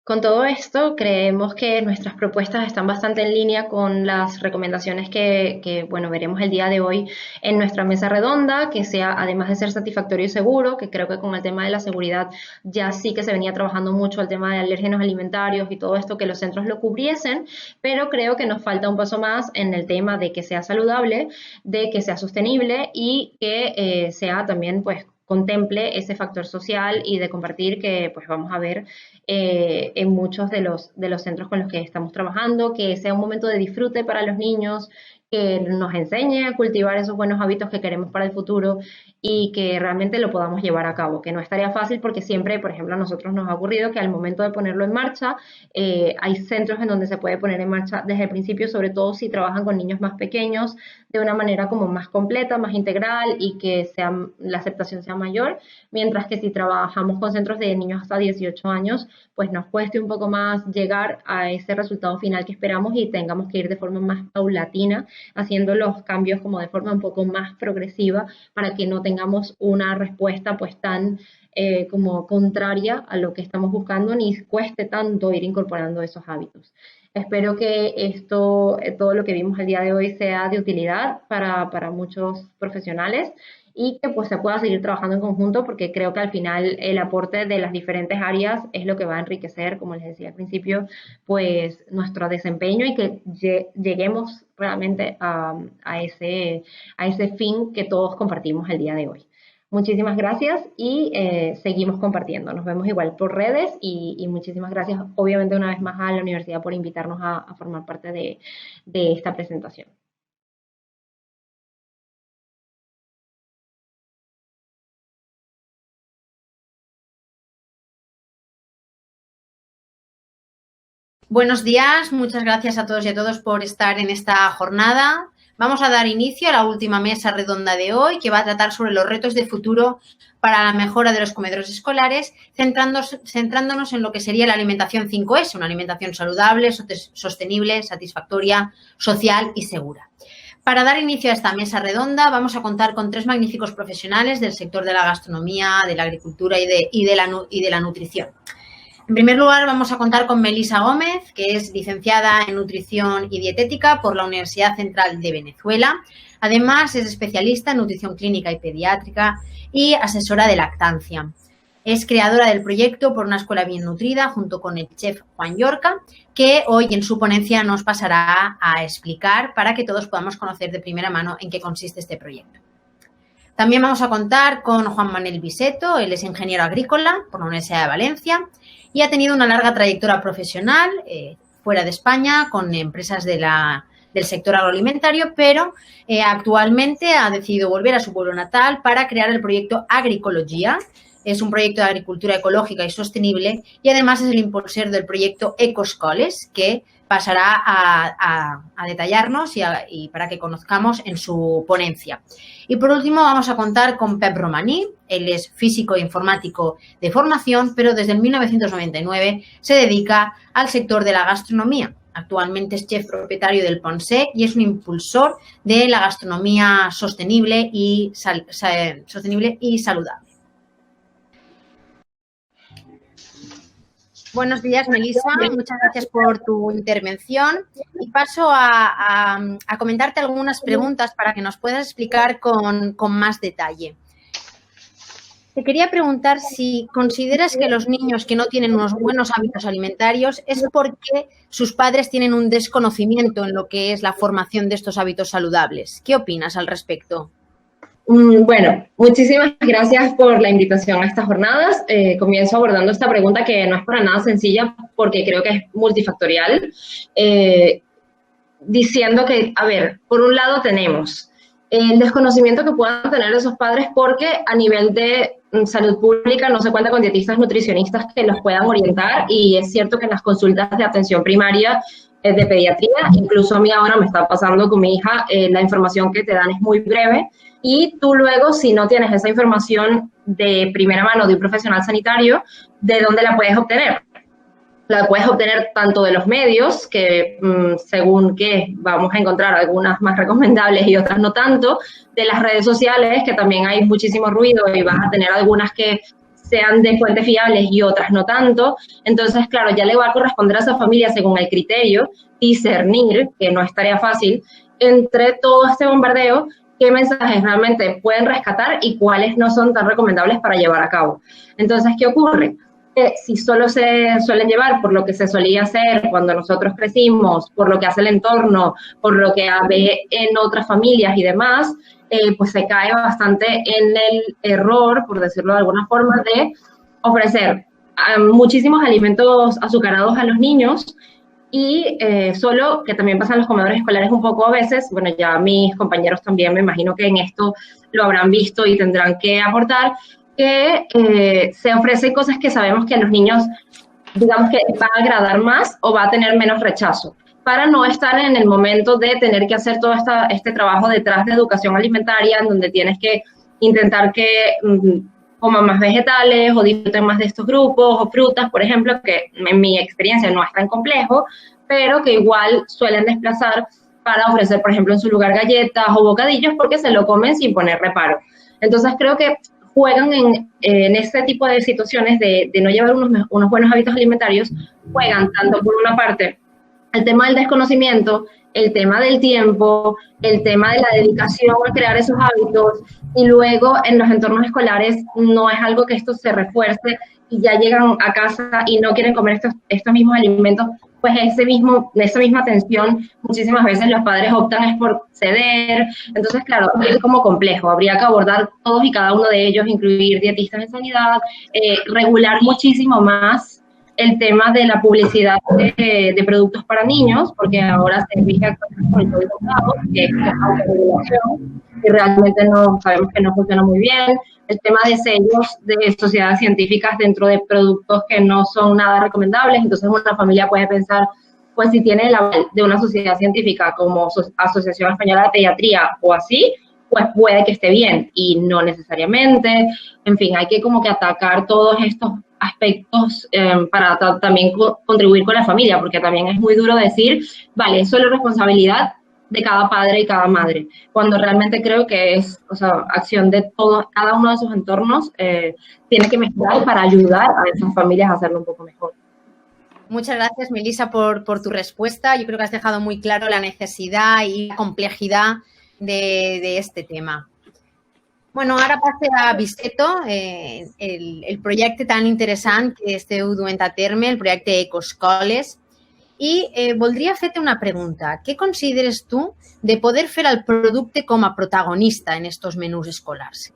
Con todo esto, creemos que nuestras propuestas están bastante en línea con las recomendaciones que veremos el día de hoy en nuestra mesa redonda, que sea, además de ser satisfactorio y seguro, que creo que con el tema de la seguridad ya sí que se venía trabajando mucho el tema de alérgenos alimentarios y todo esto, que los centros lo cubriesen, pero creo que nos falta un paso más en el tema de que sea saludable, de que sea sostenible y que sea también, pues, contemple ese factor social y de compartir que pues vamos a ver en muchos de los centros con los que estamos trabajando, que sea un momento de disfrute para los niños, que nos enseñe a cultivar esos buenos hábitos que queremos para el futuro y que realmente lo podamos llevar a cabo, que no es tarea fácil porque siempre, por ejemplo, a nosotros nos ha ocurrido que al momento de ponerlo en marcha, hay centros en donde se puede poner en marcha desde el principio, sobre todo si trabajan con niños más pequeños, de una manera como más completa, más integral y que la aceptación sea mayor, mientras que si trabajamos con centros de niños hasta 18 años, pues nos cueste un poco más llegar a ese resultado final que esperamos y tengamos que ir de forma más paulatina, haciendo los cambios como de forma un poco más progresiva para que no tengamos una respuesta pues tan como contraria a lo que estamos buscando ni cueste tanto ir incorporando esos hábitos. Espero que esto, todo lo que vimos el día de hoy sea de utilidad para muchos profesionales y que pues se pueda seguir trabajando en conjunto porque creo que al final el aporte de las diferentes áreas es lo que va a enriquecer, como les decía al principio, pues nuestro desempeño y que lleguemos realmente a ese fin que todos compartimos el día de hoy. Muchísimas gracias y seguimos compartiendo. Nos vemos igual por redes y muchísimas gracias obviamente una vez más a la universidad por invitarnos a formar parte de esta presentación. Buenos días, muchas gracias a todos y a todas por estar en esta jornada. Vamos a dar inicio a la última mesa redonda de hoy, que va a tratar sobre los retos de futuro para la mejora de los comedores escolares, centrándonos en lo que sería la alimentación 5S, una alimentación saludable, sostenible, satisfactoria, social y segura. Para dar inicio a esta mesa redonda vamos a contar con 3 magníficos profesionales del sector de la gastronomía, de la agricultura y de la nutrición. En primer lugar, vamos a contar con Melissa Gómez, que es licenciada en Nutrición y Dietética por la Universidad Central de Venezuela. Además, es especialista en nutrición clínica y pediátrica y asesora de lactancia. Es creadora del proyecto Por una escuela bien nutrida, junto con el chef Juan Llorca, que hoy en su ponencia nos pasará a explicar para que todos podamos conocer de primera mano en qué consiste este proyecto. También vamos a contar con Juan Manuel Biseto, él es ingeniero agrícola por la Universidad de Valencia y ha tenido una larga trayectoria profesional fuera de España con empresas del sector agroalimentario, pero actualmente ha decidido volver a su pueblo natal para crear el proyecto Agricologia. Es un proyecto de agricultura ecológica y sostenible y además es el impulsor del proyecto Ecoscoles, que pasará a detallarnos y para que conozcamos en su ponencia. Y por último vamos a contar con Pep Romaní. Él es físico e informático de formación, pero desde el 1999 se dedica al sector de la gastronomía. Actualmente es chef propietario del Ponsec y es un impulsor de la gastronomía sostenible y saludable. Buenos días, Melissa. Muchas gracias por tu intervención y paso a comentarte algunas preguntas para que nos puedas explicar con más detalle. Te quería preguntar si consideras que los niños que no tienen unos buenos hábitos alimentarios es porque sus padres tienen un desconocimiento en lo que es la formación de estos hábitos saludables. ¿Qué opinas al respecto? Bueno, muchísimas gracias por la invitación a estas jornadas. Comienzo abordando esta pregunta que no es para nada sencilla porque creo que es multifactorial, diciendo que, a ver, por un lado tenemos el desconocimiento que puedan tener esos padres porque a nivel de salud pública no se cuenta con dietistas nutricionistas que los puedan orientar y es cierto que en las consultas de atención primaria de pediatría, incluso a mí ahora me está pasando con mi hija, la información que te dan es muy breve y tú luego, si no tienes esa información de primera mano de un profesional sanitario, ¿de dónde la puedes obtener? La puedes obtener tanto de los medios, que según que vamos a encontrar algunas más recomendables y otras no tanto, de las redes sociales, que también hay muchísimo ruido y vas a tener algunas que sean de fuentes fiables y otras no tanto. Entonces, claro, ya le va a corresponder a esa familia, según el criterio, discernir, que no es tarea fácil, entre todo este bombardeo, qué mensajes realmente pueden rescatar y cuáles no son tan recomendables para llevar a cabo. Entonces, ¿qué ocurre? Si solo se suelen llevar por lo que se solía hacer cuando nosotros crecimos, por lo que hace el entorno, por lo que ve en otras familias y demás, pues se cae bastante en el error, por decirlo de alguna forma, de ofrecer muchísimos alimentos azucarados a los niños y solo, que también pasa en los comedores escolares un poco a veces, bueno, ya mis compañeros también me imagino que en esto lo habrán visto y tendrán que aportar, que se ofrecen cosas que sabemos que a los niños, digamos que va a agradar más o va a tener menos rechazo, para no estar en el momento de tener que hacer todo este trabajo detrás de educación alimentaria, en donde tienes que intentar que coman más vegetales o disfruten más de estos grupos, o frutas, por ejemplo, que en mi experiencia no es tan complejo, pero que igual suelen desplazar para ofrecer, por ejemplo, en su lugar galletas o bocadillos, porque se lo comen sin poner reparo. Entonces creo que juegan en este tipo de situaciones de no llevar unos buenos hábitos alimentarios, juegan tanto por una parte el tema del desconocimiento, el tema del tiempo, el tema de la dedicación a crear esos hábitos, y luego en los entornos escolares no es algo que esto se refuerce y ya llegan a casa y no quieren comer estos mismos alimentos, pues esa misma tensión muchísimas veces los padres optan es por ceder. Entonces, claro, es como complejo, habría que abordar todos y cada uno de ellos, incluir dietistas en sanidad, regular muchísimo más el tema de la publicidad de productos para niños, porque ahora se rige con el Código Bravo, que es la autorregulación, y realmente no sabemos que no funciona muy bien. El tema de sellos de sociedades científicas dentro de productos que no son nada recomendables, entonces una familia puede pensar, pues si tiene el aval de una sociedad científica como Asociación Española de Pediatría o así, pues puede que esté bien, y no necesariamente. En fin, hay que como que atacar todos estos aspectos para también contribuir con la familia, porque también es muy duro decir, vale, eso es la responsabilidad de cada padre y cada madre, cuando realmente creo que es, o sea, acción de cada uno de sus entornos tiene que mejorar para ayudar a esas familias a hacerlo un poco mejor. Muchas gracias, Melissa, por tu respuesta. Yo creo que has dejado muy claro la necesidad y la complejidad de este tema. Bueno, ara passe a Viceto, el projecte tan interessant que esteu duent a terme, el projecte Ecoscoles, i voldria fer-te una pregunta. Què consideres tu de poder fer el producte com a protagonista en estos menús escolars?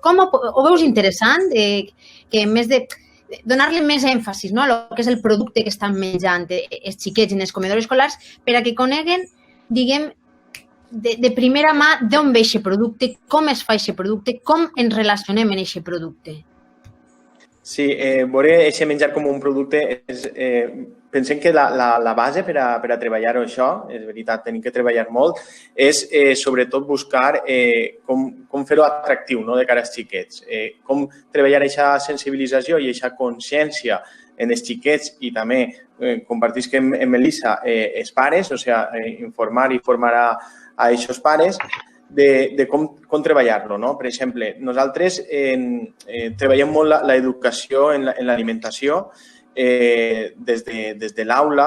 Com ho veus interessant? Que en més de donar-li més èmfasis, no, a lo que és el producte que estan menjant els xiquets en els comedors escolars, per a que coneguen, diguem, de primera mà d'on ve aquest producte, com es fa aquest producte, com ens relacionem en aquest producte. Sí, veure aquest menjar com un producte, pensem que la base per a treballar-ho això, és veritat, tenim que treballar molt, és sobretot buscar com fer-ho atractiu, no, de cara als xiquets, com treballar aquesta sensibilització i aquesta consciència en els xiquets i també compartisc amb Melissa els pares, o sigui, informar i formar a aquests pares de com treballar-lo, no? Per exemple, nosaltres treballem molt l'educació en l'alimentació des de l'aula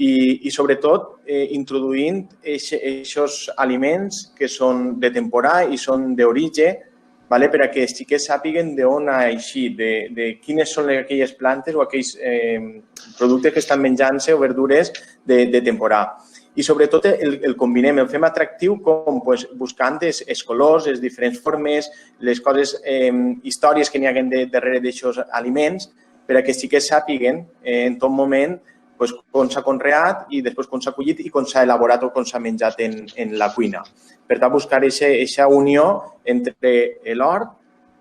i sobretot introduint aquests aliments que són de temporada i són d'origen, per a que els xiquets sàpiguen d'on ha eixit, de quines són aquelles plantes o aquells productes que estan menjant-se o verdures de temporada. I sobretot el combinem, el fem atractiu com buscant els colors, les diferents formes, les coses, històries que n'hi haguen darrere d'aquests aliments, per a que els xiquets sàpiguen en tot moment com s'ha conreat i després com s'ha collit i com s'ha elaborat o com s'ha menjat en la cuina. Per tant, buscar aquesta unió entre l'hort,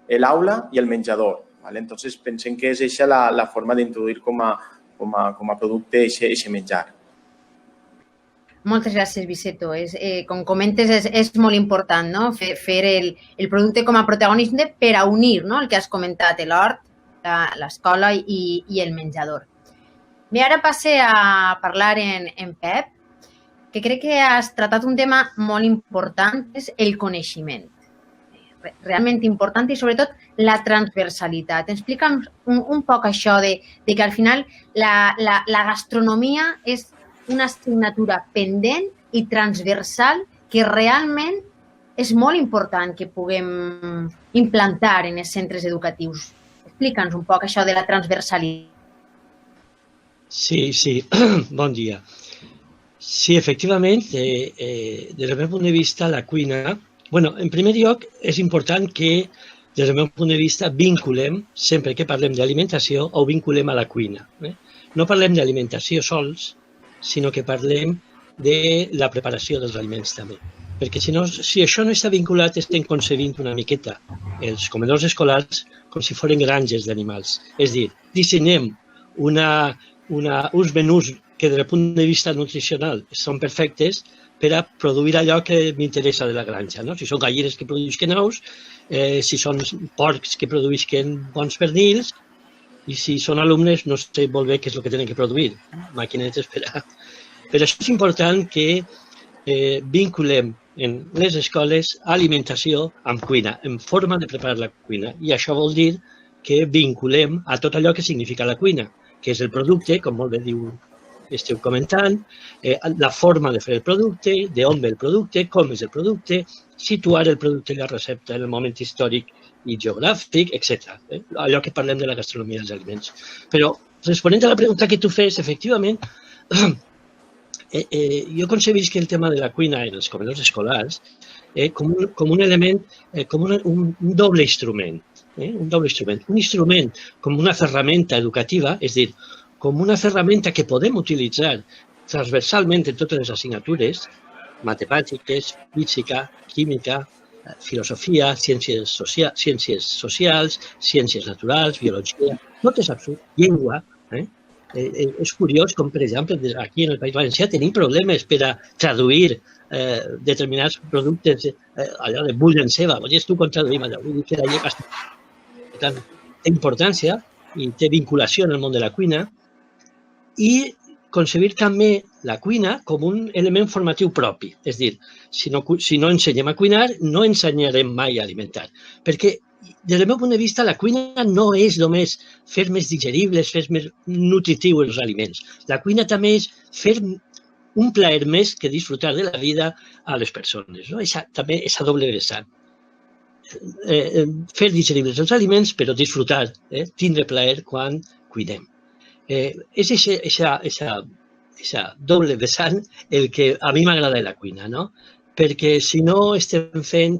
l'aula i el menjador. Entonces, pensem que és aquesta la forma d'introduir com a producte aquest menjar. Moltes gràcies, Viceto. Com comentes, és molt important, no? Fer el producte com a protagonista per a unir, no, el que has comentat, l'hort, l'escola i el menjador. Bé, ara passe a parlar en Pep, que crec que has tratat un tema molt important, que és el coneixement. Realment important i sobretot la transversalitat. Explica'ns un poc això de que al final la gastronomia és una assignatura pendent i transversal que realment és molt important que puguem implantar en els centres educatius. Explica'ns un poc això de la transversalitat. Sí, bon dia. Sí, efectivament, des del meu punt de vista, la cuina... Bueno, en primer lloc, és important que, des del meu punt de vista, vinculem, sempre que parlem d'alimentació, ho vinculem a la cuina. No parlem d'alimentació sols, sinó que parlem de la preparació dels aliments també. Perquè si això no està vinculat, estem concebint una miqueta els comedors escolars com si foren granges d'animals. És a dir, dissenyem uns menús que des del punt de vista nutricional són perfectes per a produir allò que m'interessa de la granja. Si són gallines que produïsquen ous, si són porcs que produïsquen bons pernils, i si són alumnes no sé molt bé què és el que tenen que produir, maquinetes per a... Per això és important que vinculem en les escoles alimentació amb cuina, en forma de preparar la cuina. I això vol dir que vinculem a tot allò que significa la cuina, que és el producte, com molt bé esteu comentant, la forma de fer el producte, d'on ve el producte, com és el producte, situar el producte i la recepta en el moment històric i geogràfic, etc. Allò que parlem de la gastronomia dels aliments. Però, responent a la pregunta que tu fes, efectivament, jo concebisc el tema de la cuina en els comedors escolars com un element, com un doble instrument. Un instrument com una ferramenta educativa, és a dir, com una ferramenta que podem utilitzar transversalment en totes les assignatures, matemàtiques, física, química, filosofia, ciències socials, ciències naturals, biologia, tot és absurd, llengua. És curiós com, per exemple, aquí en el País Valencià tenim problemes per a traduir determinats productes, allò de bull en ceba, vols tu com traduïm allò? Vull dir que la llengua té importància i té vinculació en el món de la cuina, i concebir també la cuina com un element formatiu propi. És a dir, si no ensenyem a cuinar, no ensenyarem mai a alimentar. Perquè, des del meu punt de vista, la cuina no és només fer més digeribles, fer més nutritius els aliments. La cuina també és fer un plaer més que disfrutar de la vida a les persones. També és a doble vessant. Fer digeribles els aliments, però disfrutar, tindre plaer quan cuinem. És aquesta doble vessant el que a mi m'agrada de la cuina, no? Perquè si no estem fent...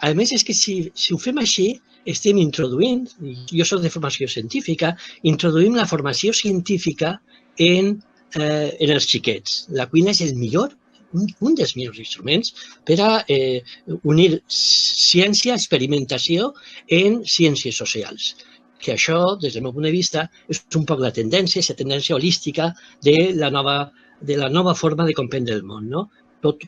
A més, és que si ho fem així, estem introduint, jo soc de formació científica, introduïm la formació científica en els xiquets. La cuina és el millor, un dels millors instruments per a unir ciència, experimentació en ciències socials. Que això, des del meu punt de vista, és un poc la tendència, aquesta tendència holística de la nova forma de comprendre el món, no? Tot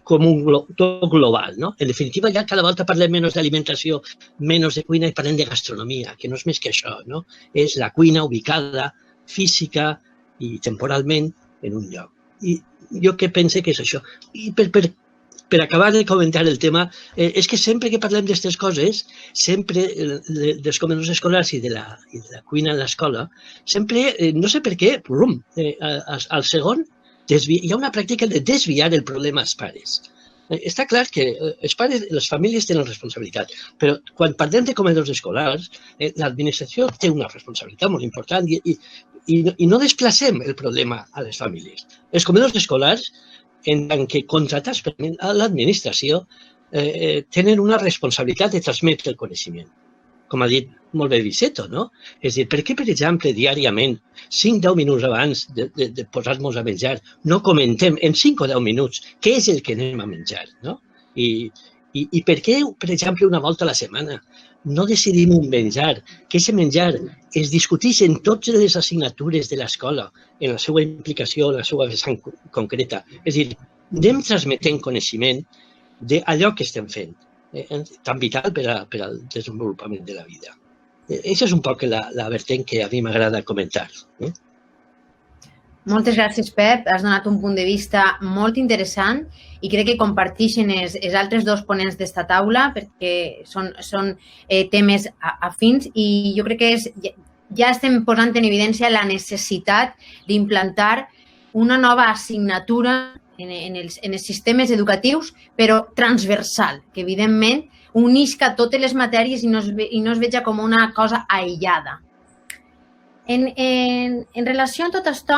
global, no? En definitiva, ja cada volta parlem menys d'alimentació, menys de cuina i parlem de gastronomia, que no és més que això, no? És la cuina ubicada física i temporalment en un lloc. I jo què pense que és això? I per acabar de comentar el tema, és que sempre que parlem d'aquestes coses, sempre dels comedors escolars i de la cuina en l'escola, sempre, no sé per què, al segon, hi ha una pràctica de desviar el problema als pares. Està clar que els pares, les famílies tenen responsabilitat, però quan parlem de comedors escolars, l'administració té una responsabilitat molt important i no desplacem el problema a les famílies. Els comedors escolars, en tant que contratats per l'administració, tenen una responsabilitat de transmetre el coneixement. Com ha dit molt bé Viceto, no? És a dir, per què, per exemple, diàriament, 5-10 minuts abans de posar-nos a menjar, no comentem en 5 o 10 minuts què és el que anem a menjar, no? I per què, per exemple, una volta a la setmana no decidim un menjar, que aquest menjar es discuteix en totes les assignatures de l'escola, en la seva implicació, en la seva vessant concreta. És a dir, anem transmetent coneixement d'allò que estem fent, tan vital per al desenvolupament de la vida. Aquesta és un poc la vertent que a mi m'agrada comentar. Moltes gràcies, Pep. Has donat un punt de vista molt interessant i crec que comparteixen els altres dos ponents d'esta taula perquè són temes afins i jo crec que ja estem posant en evidència la necessitat d'implantar una nova assignatura en els sistemes educatius, però transversal, que evidentment unisca totes les matèries i no es veja com una cosa aïllada. En relació a tot esto,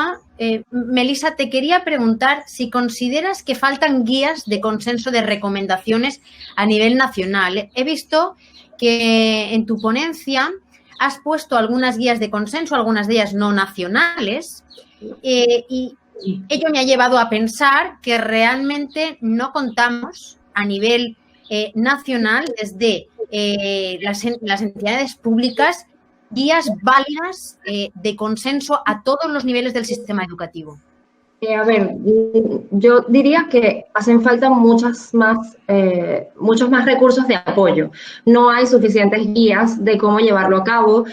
Melissa, te quería preguntar si consideras que faltan guías de consenso de recomendaciones a nivel nacional. He visto que en tu ponencia has puesto algunas guías de consenso, algunas de ellas no nacionales, y ello me ha llevado a pensar que realmente no contamos a nivel nacional desde las entidades públicas guías válidas de consenso a todos los niveles del sistema educativo. A ver, yo diría que hacen falta muchos más recursos de apoyo. No hay suficientes guías de cómo llevarlo a cabo.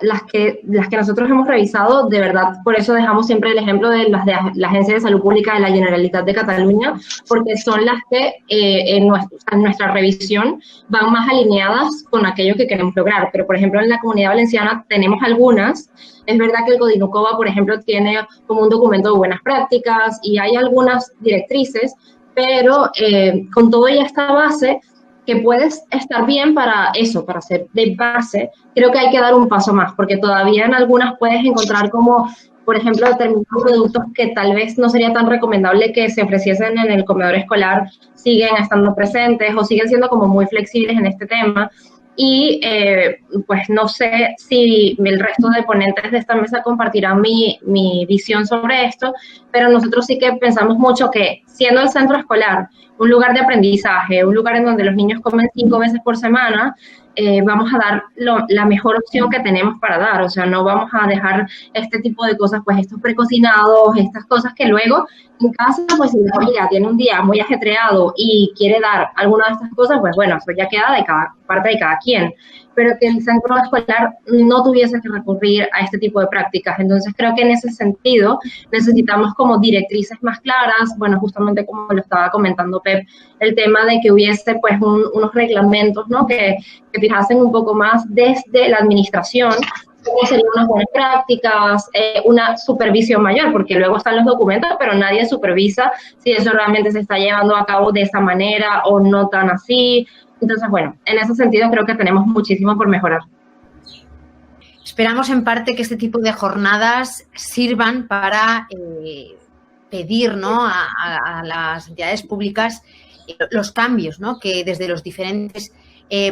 Las que nosotros hemos revisado, de verdad, por eso dejamos siempre el ejemplo de las de la Agencia de Salud Pública de la Generalitat de Cataluña, porque son las que en nuestra revisión van más alineadas con aquello que queremos lograr. Pero, por ejemplo, en la Comunidad Valenciana tenemos algunas. Es verdad que el Codinucova, por ejemplo, tiene como un documento de buenas prácticas y hay algunas directrices, pero con todo ya esta base, que puedes estar bien para eso, para ser de base, creo que hay que dar un paso más, porque todavía en algunas puedes encontrar como, por ejemplo, determinados productos que tal vez no sería tan recomendable que se ofreciesen en el comedor escolar, siguen estando presentes o siguen siendo como muy flexibles en este tema. Y pues no sé si el resto de ponentes de esta mesa compartirán mi visión sobre esto, pero nosotros sí que pensamos mucho que siendo el centro escolar un lugar de aprendizaje, un lugar en donde los niños comen 5 veces por semana, vamos a dar la mejor opción que tenemos para dar. O sea, no vamos a dejar este tipo de cosas, pues estos precocinados, estas cosas que luego en casa, pues si la familia tiene un día muy ajetreado y quiere dar alguna de estas cosas, pues bueno, eso ya queda de cada parte de cada quien. Pero que el centro escolar no tuviese que recurrir a este tipo de prácticas. Entonces creo que en ese sentido necesitamos como directrices más claras, bueno, justamente como lo estaba comentando Pep, el tema de que hubiese pues unos reglamentos, ¿no? que fijasen un poco más desde la administración cómo serían unas buenas prácticas, una supervisión mayor, porque luego están los documentos, pero nadie supervisa si eso realmente se está llevando a cabo de esa manera o no tan así. Entonces, bueno, en ese sentido creo que tenemos muchísimo por mejorar. Esperamos en parte que este tipo de jornadas sirvan para pedir, ¿no?, a las entidades públicas los cambios, ¿no?, que desde los diferentes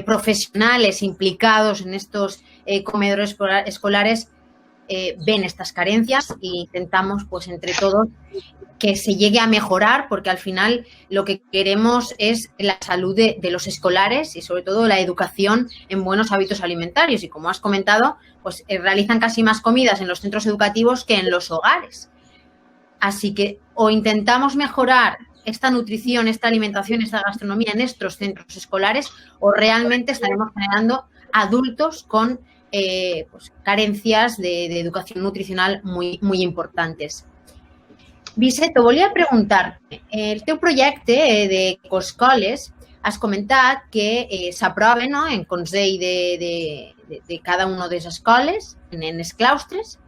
profesionales implicados en estos comedores escolares ven estas carencias e intentamos, pues, entre todos, que se llegue a mejorar, porque al final lo que queremos es la salud de los escolares y sobre todo la educación en buenos hábitos alimentarios. Y como has comentado, pues realizan casi más comidas en los centros educativos que en los hogares. Así que o intentamos mejorar esta nutrición, esta alimentación, esta gastronomía en estos centros escolares, o realmente estaremos generando adultos con pues, carencias de educación nutricional muy, muy importantes. Vicent, volia preguntar-te, el teu projecte d'Ecoscoles has comentat que s'aprova, no?, en consell de cada una de les escoles, en els claustres.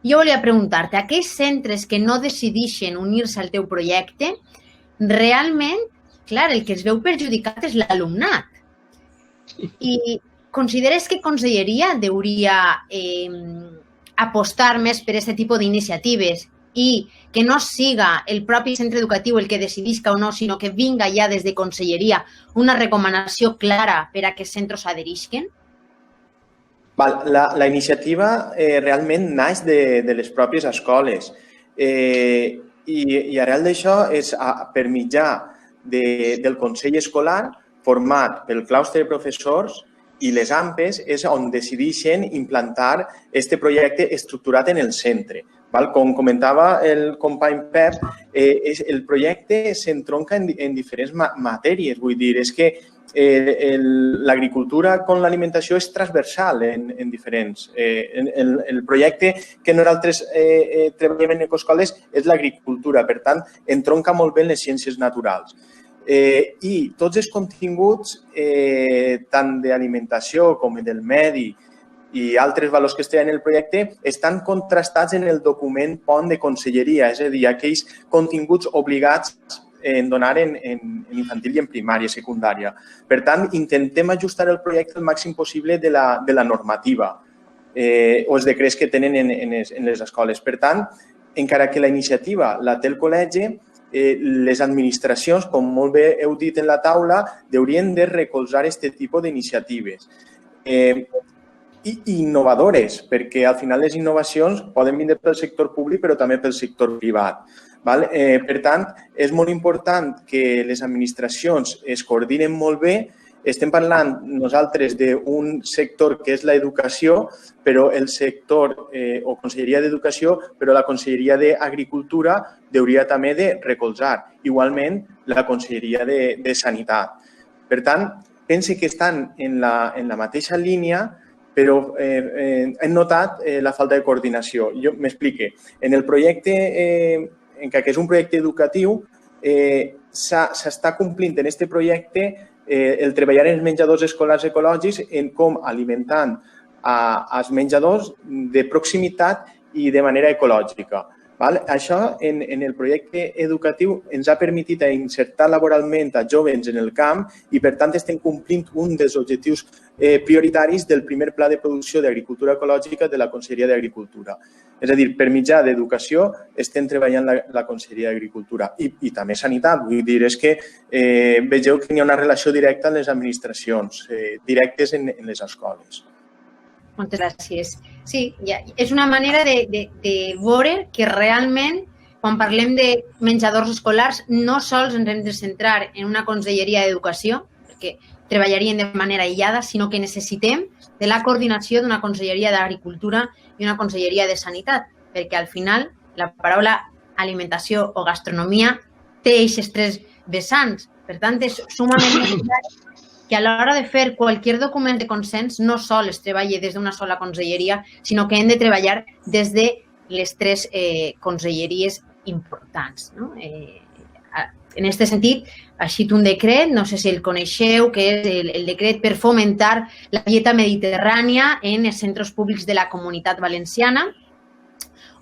Jo volia preguntar-te, aquells centres que no decideixen unir-se al teu projecte, realment, clar, el que es veu perjudicat és l'alumnat. I consideres que Conselleria hauria apostar més per aquest tipus d'iniciatives i que no siga el propi centre educatiu el que decidisca o no, sinó que vinga ja des de Conselleria una recomanació clara per a que els centres s'adherisquen? La iniciativa realment naix de les pròpies escoles i arrel d'això és per mitjà del Consell Escolar format pel claustre de professors i les AMPEs és on decideixen implantar aquest projecte estructurat en el centre. Com comentava el company Pep, el projecte s'entronca en diferents matèries. Vull dir, és que l'agricultura com l'alimentació és transversal en diferents. El projecte que nosaltres treballem en Ecoscoles és l'agricultura, per tant, entronca molt bé en les ciències naturals. I tots els continguts, tant d'alimentació com del medi, i altres valors que es tenen en el projecte estan contrastats en el document pont de conselleria, és a dir, aquells continguts obligats en donar en infantil i en primària, secundària. Per tant, intentem ajustar el projecte el màxim possible de la normativa o els decrets que tenen en les escoles. Per tant, encara que la iniciativa la té el col·legi, les administracions, com molt bé heu dit en la taula, haurien de recolzar aquest tipus d'iniciatives. I innovadores, perquè al final les innovacions poden vindre pel sector públic però també pel sector privat. Per tant, és molt important que les administracions es coordinen molt bé. Estem parlant nosaltres d'un sector que és l'educació, però el sector o Conselleria d'Educació, però la Conselleria d'Agricultura hauria també de recolzar. Igualment, la Conselleria de Sanitat. Per tant, pense que estan en la mateixa línia, però hem notat la falta de coordinació. Jo m'explique. En el projecte, encara que és un projecte educatiu, s'està complint en aquest projecte el treballar en els menjadors escolars ecològics en com alimentant els menjadors de proximitat i de manera ecològica. Això, en el projecte educatiu, ens ha permès insertar laboralment a joves en el camp i, per tant, estem complint un dels objectius prioritaris del primer pla de producció d'agricultura ecològica de la Conselleria d'Agricultura. És a dir, per mitjà d'educació estem treballant la Conselleria d'Agricultura i també sanitat. Vull dir, és que vegeu que hi ha una relació directa en les administracions, directes en les escoles. Moltes gràcies. Sí, és una manera de veure que realment, quan parlem de menjadors escolars, no sols ens hem de centrar en una conselleria d'educació, perquè treballarien de manera aïllada, sinó que necessitem de la coordinació d'una conselleria d'agricultura i una conselleria de sanitat, perquè al final la paraula alimentació o gastronomia té aquests tres vessants. Per tant, és sumament necessari que a l'hora de fer qualsevol document de consens no sol es treballi des d'una sola conselleria, sinó que hem de treballar des de les tres conselleries importants. En aquest sentit, ha eixit un decret, no sé si el coneixeu, que és el decret per fomentar la dieta mediterrània en els centres públics de la Comunitat Valenciana,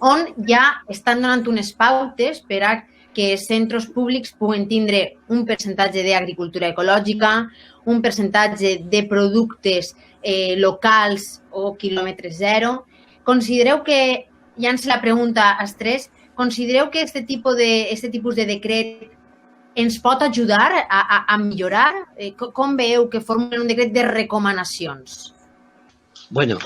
on ja estan donant unes pautes per a que els centres públics puguen tindre un percentatge d'agricultura ecològica, un percentatge de productes locals o quilòmetre zero. Considereu que, llanço la pregunta als tres, considereu que aquest tipus de decret ens pot ajudar a millorar? Com veieu que formen un decret de recomanacions? Bueno,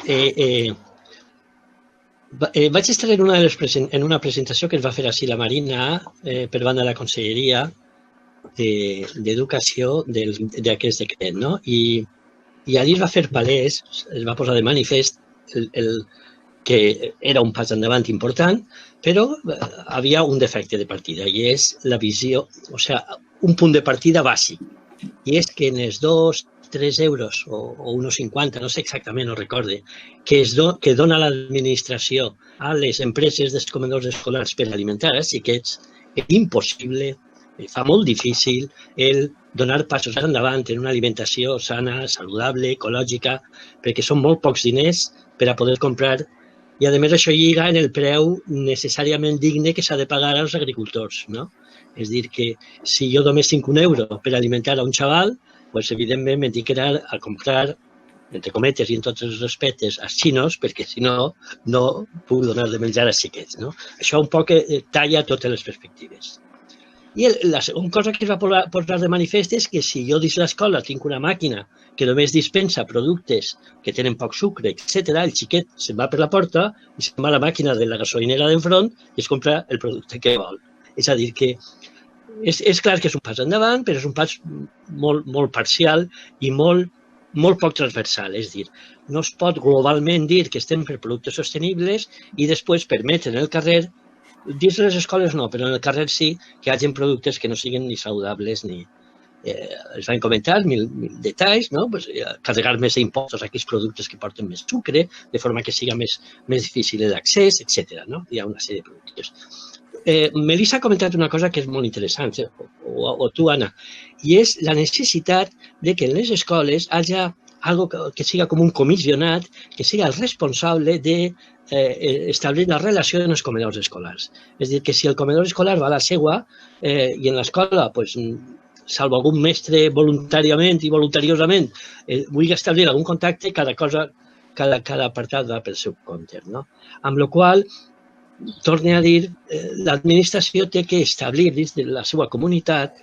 vaig estar en una presentació que es va fer així la Marina per banda de la Conselleria d'Educació d'aquest decret, no? I allí es va fer palès, es va posar de manifest que era un pas endavant important, però havia un defecte de partida i és la visió, o sigui, un punt de partida bàsic, i és que en els 2-3 euros o 1,50, no sé exactament, no recorde, que dona l'administració a les empreses dels comedors escolars per alimentar els xiquets, és impossible, fa molt difícil el donar passos endavant en una alimentació sana, saludable, ecològica, perquè són molt pocs diners per a poder comprar i, a més, això lliga en el preu necessàriament digne que s'ha de pagar als agricultors, no? És a dir, que si jo només tinc €1 per alimentar a un xaval, doncs, evidentment, m'he d'anar a comprar, entre cometes i en tots els respectes, als xinos, perquè, si no, no puc donar de menjar als xiquets, no? Això un poc talla totes les perspectives. I la segona cosa que es va posar de manifest és que si jo dins l'escola tinc una màquina que només dispensa productes que tenen poc sucre, etc., el xiquet se'n va per la porta i se'n va a la màquina de la gasolinera d'enfront i es compra el producte que vol. És a dir, que és clar que és un pas endavant, però és un pas molt parcial i molt molt poc transversal, és a dir, no es pot globalment dir que estem per productes sostenibles i després permetre en el carrer, dins de les escoles no, però en el carrer sí, que hi hagi productes que no siguin ni saludables ni... es van comentar mil detalls, no? Pues, carregar més d'impostos a aquells productes que porten més sucre, de forma que siga més difícil l'accés, etc. No? Hi ha una sèrie de productes. Melissa ha comentat una cosa que és molt interessant, o tu, Anna, i és la necessitat de que en les escoles hi hagi algo que siga com un comissionat, que siga el responsable d'establir la relació en els comedors escolars. És a dir, que si el comedor escolar va a la seua i en l'escola, pues, salvo algun mestre voluntàriament i voluntariosament vulgui establir algun contacte, cada apartat va pel seu compte. No? Amb la qual cosa, torne a dir, l'administració té que establir dins de la seva comunitat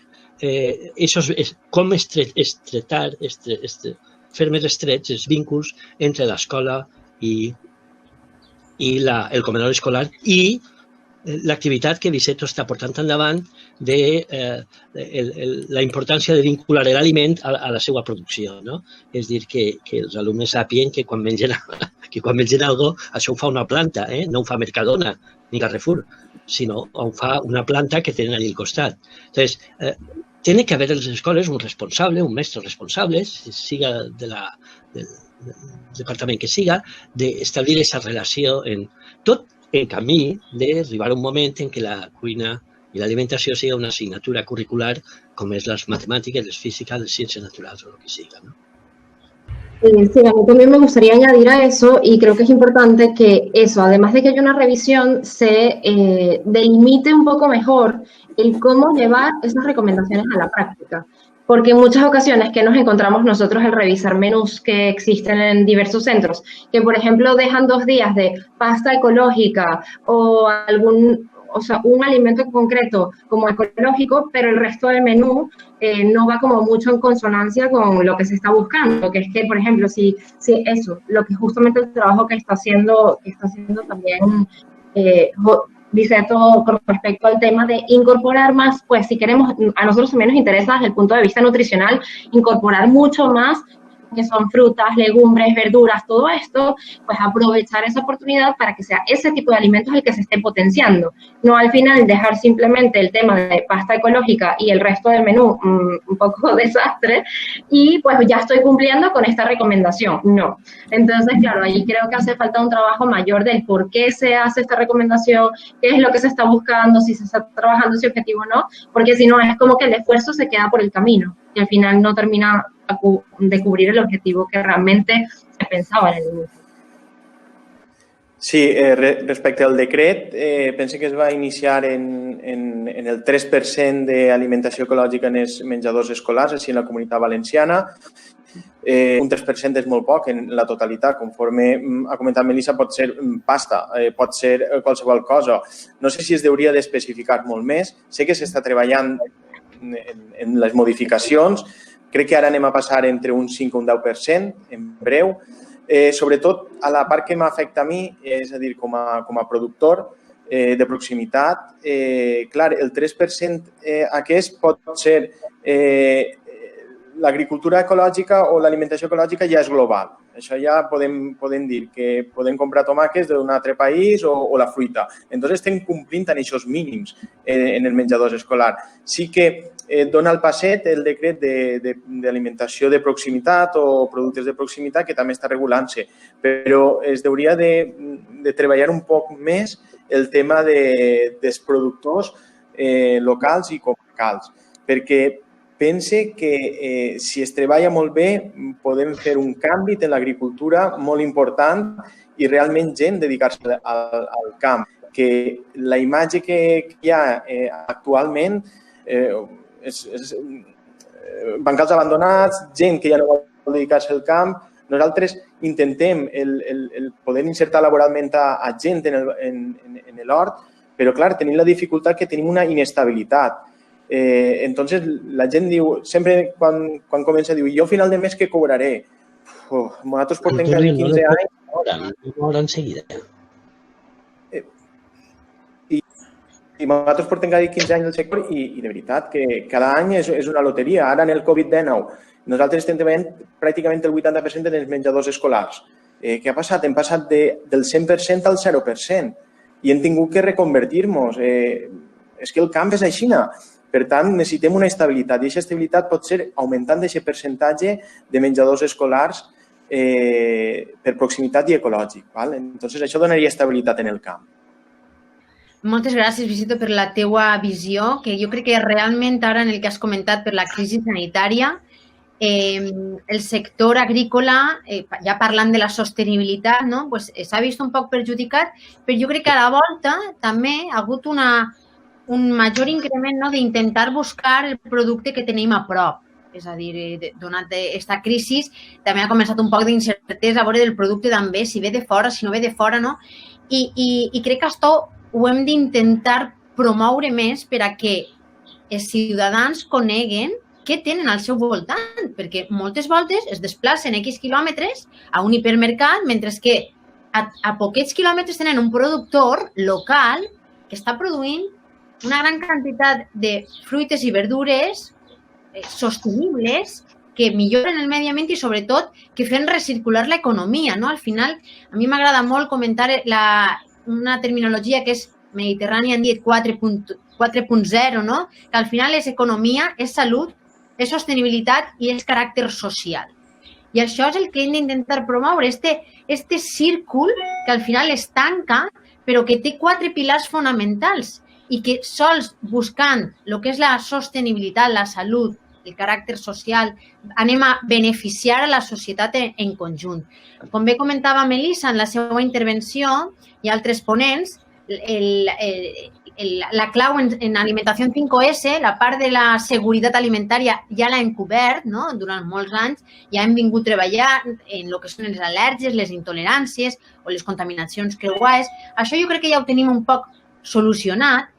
com fer més estrets els vínculs entre l'escola i el comedor escolar i l'activitat que l'ICETO està portant endavant de la importància de vincular l'aliment a la seva producció. No? És a dir, que els alumnes sàpien que quan mengen alguna cosa, això ho fa una planta, no ho fa Mercadona ni Carrefour, sinó ho fa una planta que tenen allà al costat. Entonces, tiene que haver en les escoles un responsable, un mestre responsable, siga del departament que siga, d'establir aquesta relació tot en camí d'arribar a un moment en què la cuina i l'alimentació sigui una assignatura curricular com és les matemàtiques, les físicas, les ciències naturals o lo que siga, ¿no? Sí, a mí también me gustaría añadir a eso y creo que es importante que eso, además de que haya una revisión, se delimite un poco mejor el cómo llevar esas recomendaciones a la práctica. Porque en muchas ocasiones que nos encontramos nosotros al revisar menús que existen en diversos centros, que por ejemplo dejan 2 días de pasta ecológica o un alimento concreto como ecológico, pero el resto del menú no va como mucho en consonancia con lo que se está buscando, que es que, por ejemplo, si eso, lo que justamente el trabajo que está haciendo también dice todo con respecto al tema de incorporar más, pues si queremos, a nosotros también nos interesa desde el punto de vista nutricional, incorporar mucho más que son frutas, legumbres, verduras, todo esto, pues aprovechar esa oportunidad para que sea ese tipo de alimentos el que se esté potenciando. No al final dejar simplemente el tema de pasta ecológica y el resto del menú un poco desastre y pues ya estoy cumpliendo con esta recomendación. No. Entonces, claro, ahí creo que hace falta un trabajo mayor del por qué se hace esta recomendación, qué es lo que se está buscando, si se está trabajando ese objetivo o no, porque si no es como que el esfuerzo se queda por el camino y al final no termina de cubrir el objetivo que realmente se pensava en el inici. Sí, respecte al decret, pense que es va iniciar en el 3% d'alimentació ecològica en els menjadors escolars, així en la Comunitat Valenciana. Un 3% és molt poc en la totalitat, conforme ha comentat Melissa, pot ser pasta, pot ser qualsevol cosa. No sé si es hauria d'especificar molt més. Sé que s'està treballant en les modificacions. Crec que ara anem a passar entre un 5 i un 10% en breu. Sobretot a la part que m'afecta a mi, és a dir, com a productor de proximitat, clar, el 3% aquest pot ser l'agricultura ecològica o l'alimentació ecològica ja és global. Això ja podem dir que podem comprar tomàquets d'un altre país o la fruita. Entonces estem complint amb aquests mínims en el menjador escolar. Sí que dona el passet el decret d'alimentació de proximitat o productes de proximitat que també està regulant-se, però es hauria de treballar un poc més el tema dels productors locals i comarcals, perquè pense que si es treballa molt bé podem fer un canvi en l'agricultura molt important i realment gent dedicar-se al camp. Que la imatge que hi ha actualment és bancals abandonats, gent que ja no vol dedicar-se al camp. Nosaltres intentem el poder insertar laboralment a gent en l'hort, però clar, tenim la dificultat que tenim una inestabilitat. Entonces la gent diu, sempre quan comença diu, jo a final de mes què cobraré? Nosaltres portem quasi 15 anys. No enseguida. I nosaltres portem quasi 15 anys al sector i de veritat que cada any és una loteria. Ara en el Covid-19 Nosaltres estem treballant pràcticament el 80% en els menjadors escolars. Què ha passat? Hem passat del 100% al 0% i hem tingut que reconvertir-nos. És que el camp és així. Per tant, necessitem una estabilitat i aquesta estabilitat pot ser augmentant aquest percentatge de menjadors escolars per proximitat i ecològic. Entonces, això donaria estabilitat en el camp. Moltes gràcies, Vicito, per la teua visió, que jo crec que realment ara en el que has comentat per la crisi sanitària, el sector agrícola, ja parlant de la sostenibilitat, s'ha vist un poc perjudicat, però jo crec que a la volta també ha hagut un major increment d'intentar buscar el producte que tenim a prop. És a dir, donat aquesta crisi, també ha començat un poc d'incertesa a veure del producte d'on ve, si ve de fora, si no ve de fora, no? I crec que això ho hem d'intentar promoure més per a que els ciutadans coneguen què tenen al seu voltant, perquè moltes voltes es desplacen X quilòmetres a un hipermercat, mentre que a poquets quilòmetres tenen un productor local que està produint una gran quantitat de fruites i verdures sostenibles que milloren el medi ambient i, sobretot, que fan recircular l'economia. Al final, a mi m'agrada molt comentar una terminologia que és Mediterranean Diet 4.0, que al final és economia, és salut, és sostenibilitat i és caràcter social. I això és el que hem d'intentar promoure, este círcul que al final es tanca, però que té 4 pilars fonamentals i que sols buscant el que és la sostenibilitat, la salut, el caràcter social, anem a beneficiar a la societat en conjunt. Com bé comentava Melissa en la seva intervenció i altres ponents, la clau en alimentació 5S, la part de la seguretat alimentària ja l'hem cobert durant molts anys, ja hem vingut treballant en el que són les al·lèrgies, les intoleràncies o les contaminacions creuades. Això jo crec que ja ho tenim un poc solucionat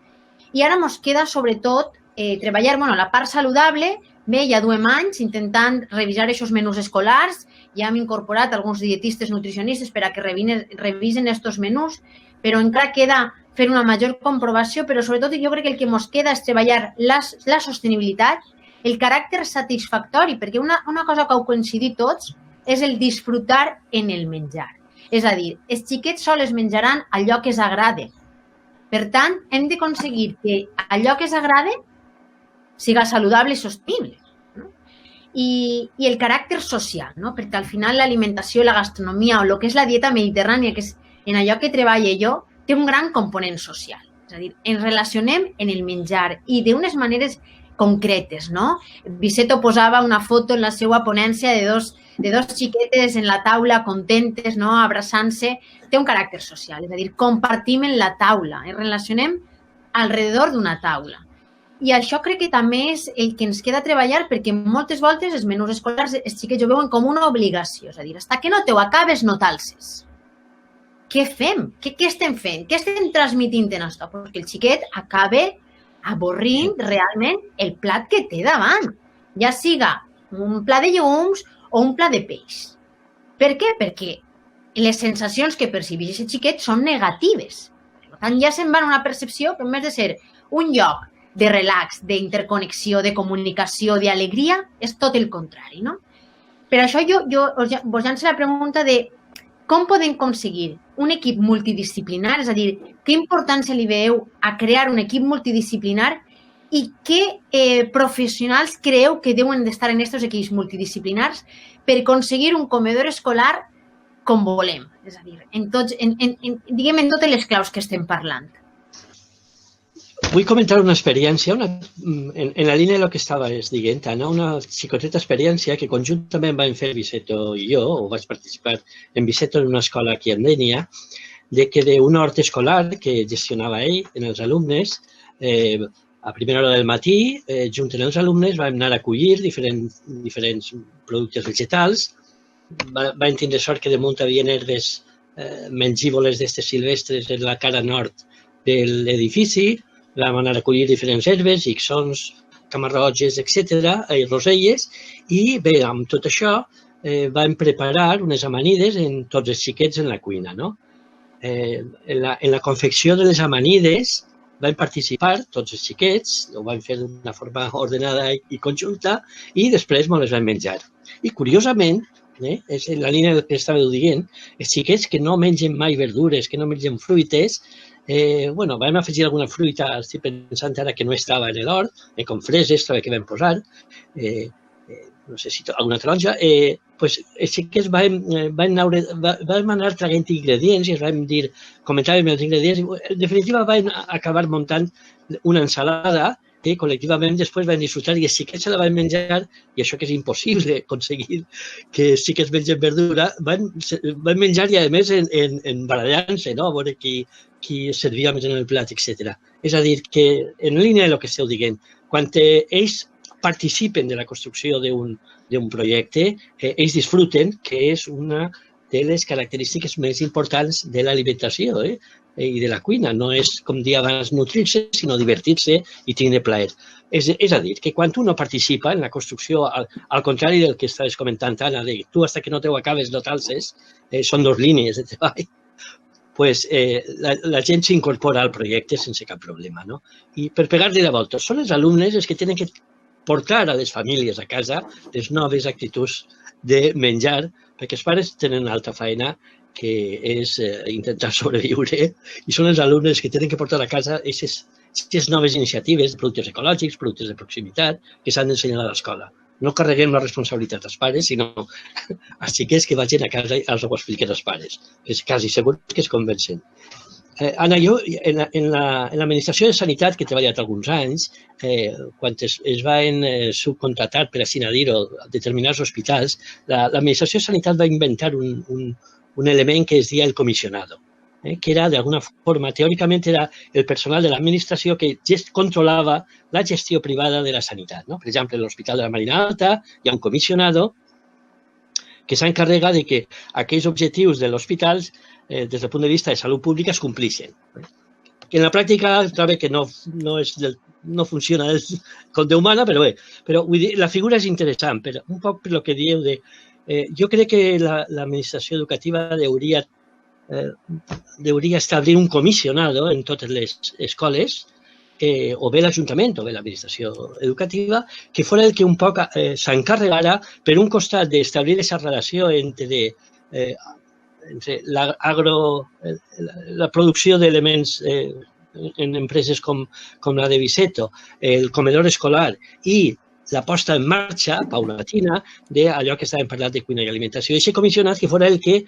i ara ens queda sobretot treballar la part saludable. Bé, ja duem anys intentant revisar aquests menús escolars, ja hem incorporat alguns dietistes nutricionistes per a que revisen aquests menús, però encara queda fer una major comprovació, però sobretot jo crec que el que ens queda és treballar la sostenibilitat, el caràcter satisfactori, perquè una cosa que heu coincidit tots és el disfrutar en el menjar. És a dir, els xiquets sols menjaran allò que els agrada. Per tant, hem d'aconseguir que allò que els agrada siga saludable i sostenible. I el caràcter social, perquè al final l'alimentació, la gastronomia o el que és la dieta mediterrània, que és en allò que treballo jo, té un gran component social. És a dir, ens relacionem en el menjar i d'unes maneres concretes. Vicento posava una foto en la seva ponència de dos xiquetes en la taula contentes, abraçant-se. Té un caràcter social, és a dir, compartim en la taula, ens relacionem alrededor d'una taula. I això crec que també és el que ens queda treballar, perquè moltes voltes els menús escolars els xiquets ho veuen com una obligació. És a dir, fins que no te ho acabes no t'alces. Què fem? Què estem fent? Què estem transmitint en això? Perquè el xiquet acaba avorrint realment el plat que té davant. Ja siga un plat de llegums o un plat de peix. Per què? Perquè les sensacions que percibeix el xiquet són negatives. Per tant, ja se'n va una percepció que en vez de ser un lloc de relax, d'interconnexió, de comunicació, d'alegria, és tot el contrari. Per això jo vos llanço la pregunta de com podem aconseguir un equip multidisciplinar, és a dir, què importància li veieu a crear un equip multidisciplinar i què professionals creu que deuen d'estar en aquests equips multidisciplinars per aconseguir un comedor escolar com volem, és a dir, en totes les claus que estem parlant. Vull comentar una experiència, en la línia del que estaves dient, Anna, una xicoteta experiència que conjuntament vam fer Vicento i jo, o vaig participar en Vicento en una escola aquí a Dénia, de que d'un hort escolar que gestionava ell en els alumnes, a primera hora del matí, junt amb els alumnes, vam anar a collir diferents productes vegetals. Vam tindre sort que damunt hi havia herbes mengívoles d'estes silvestres en la cara nord de l'edifici. Vam anar a collir diferents herbes, ixons, camarroges, etc., i roselles, i bé, amb tot això vam preparar unes amanides en tots els xiquets en la cuina. En la confecció de les amanides van participar tots els xiquets, ho van fer d'una forma ordenada i conjunta, i després me les van menjar. I curiosament, és en la línia del que estàveu dient, els xiquets que no mengen mai verdures, que no mengen fruites, vam afegir alguna fruita, estic pensant ara que no estava en l'hort, com freses, també que vam posar, no sé si alguna taronja, els xiquets vam anar traient ingredients i es vam dir, comentàvem els ingredients, i en definitiva vam acabar muntant una ensalada que col·lectivament després van disfrutar i els xiquets se la van menjar, i això que és impossible aconseguir que els xiquets mengen verdura, van menjar i a més en barallant-se, no? A veure qui servia més en el plat, etc. És a dir, que en línia del que esteu dient, quan ells participen de la construcció d'un projecte, ells disfruten, que és una de les característiques més importants de l'alimentació i de la cuina. No és, com dir abans, nutrir-se, sinó divertir-se i tindre plaer. És a dir, que quan uno participa en la construcció, al contrari del que estaves comentant, Anna, de tu hasta que no t'ho acabes no t'alces, són dues línies de treball, pues la gent s'incorpora al projecte sense cap problema. No? I per pegar-li la volta, són els alumnes els que tenen que portar a les famílies a casa les noves actituds de menjar, perquè els pares tenen una altra feina que és intentar sobreviure i són els alumnes que tenen que portar a casa aquestes noves iniciatives, productes ecològics, productes de proximitat, que s'han d'ensenyar a l'escola. No carreguem la responsabilitat als pares, sinó als xiquets que vagin a casa i els ho expliquen als pares, que és quasi segur que es convencen. Anna, jo, en l'administració de sanitat, que he treballat alguns anys, quan es van subcontratar, per així dir-ho, determinats hospitals, l'administració de sanitat va inventar un element que es deia el comissionado, que era, d'alguna forma, teòricament era el personal de l'administració que controlava la gestió privada de la sanitat. Per exemple, a l'Hospital de la Marina Alta hi ha un comissionado que s'encarrega de que aquells objectius de l'hospital, des del punt de vista de salut pública, es complixen. Que en la pràctica trobo que no funciona com Déu mana, però bé. Però la figura és interessant, un poc per el que dieu de... Jo crec que l'administració educativa hauria establir un comissionado en totes les escoles, o bé l'Ajuntament o bé l'administració educativa, que fos el que un poc s'encarregara, per un costat, d'establir aquesta relació entre la producció d'elements en empreses com la de Viceto, el comedor escolar i la posta en marxa paulatina d'allò que estàvem parlant de cuina i alimentació. I aquest comissionat que fos el que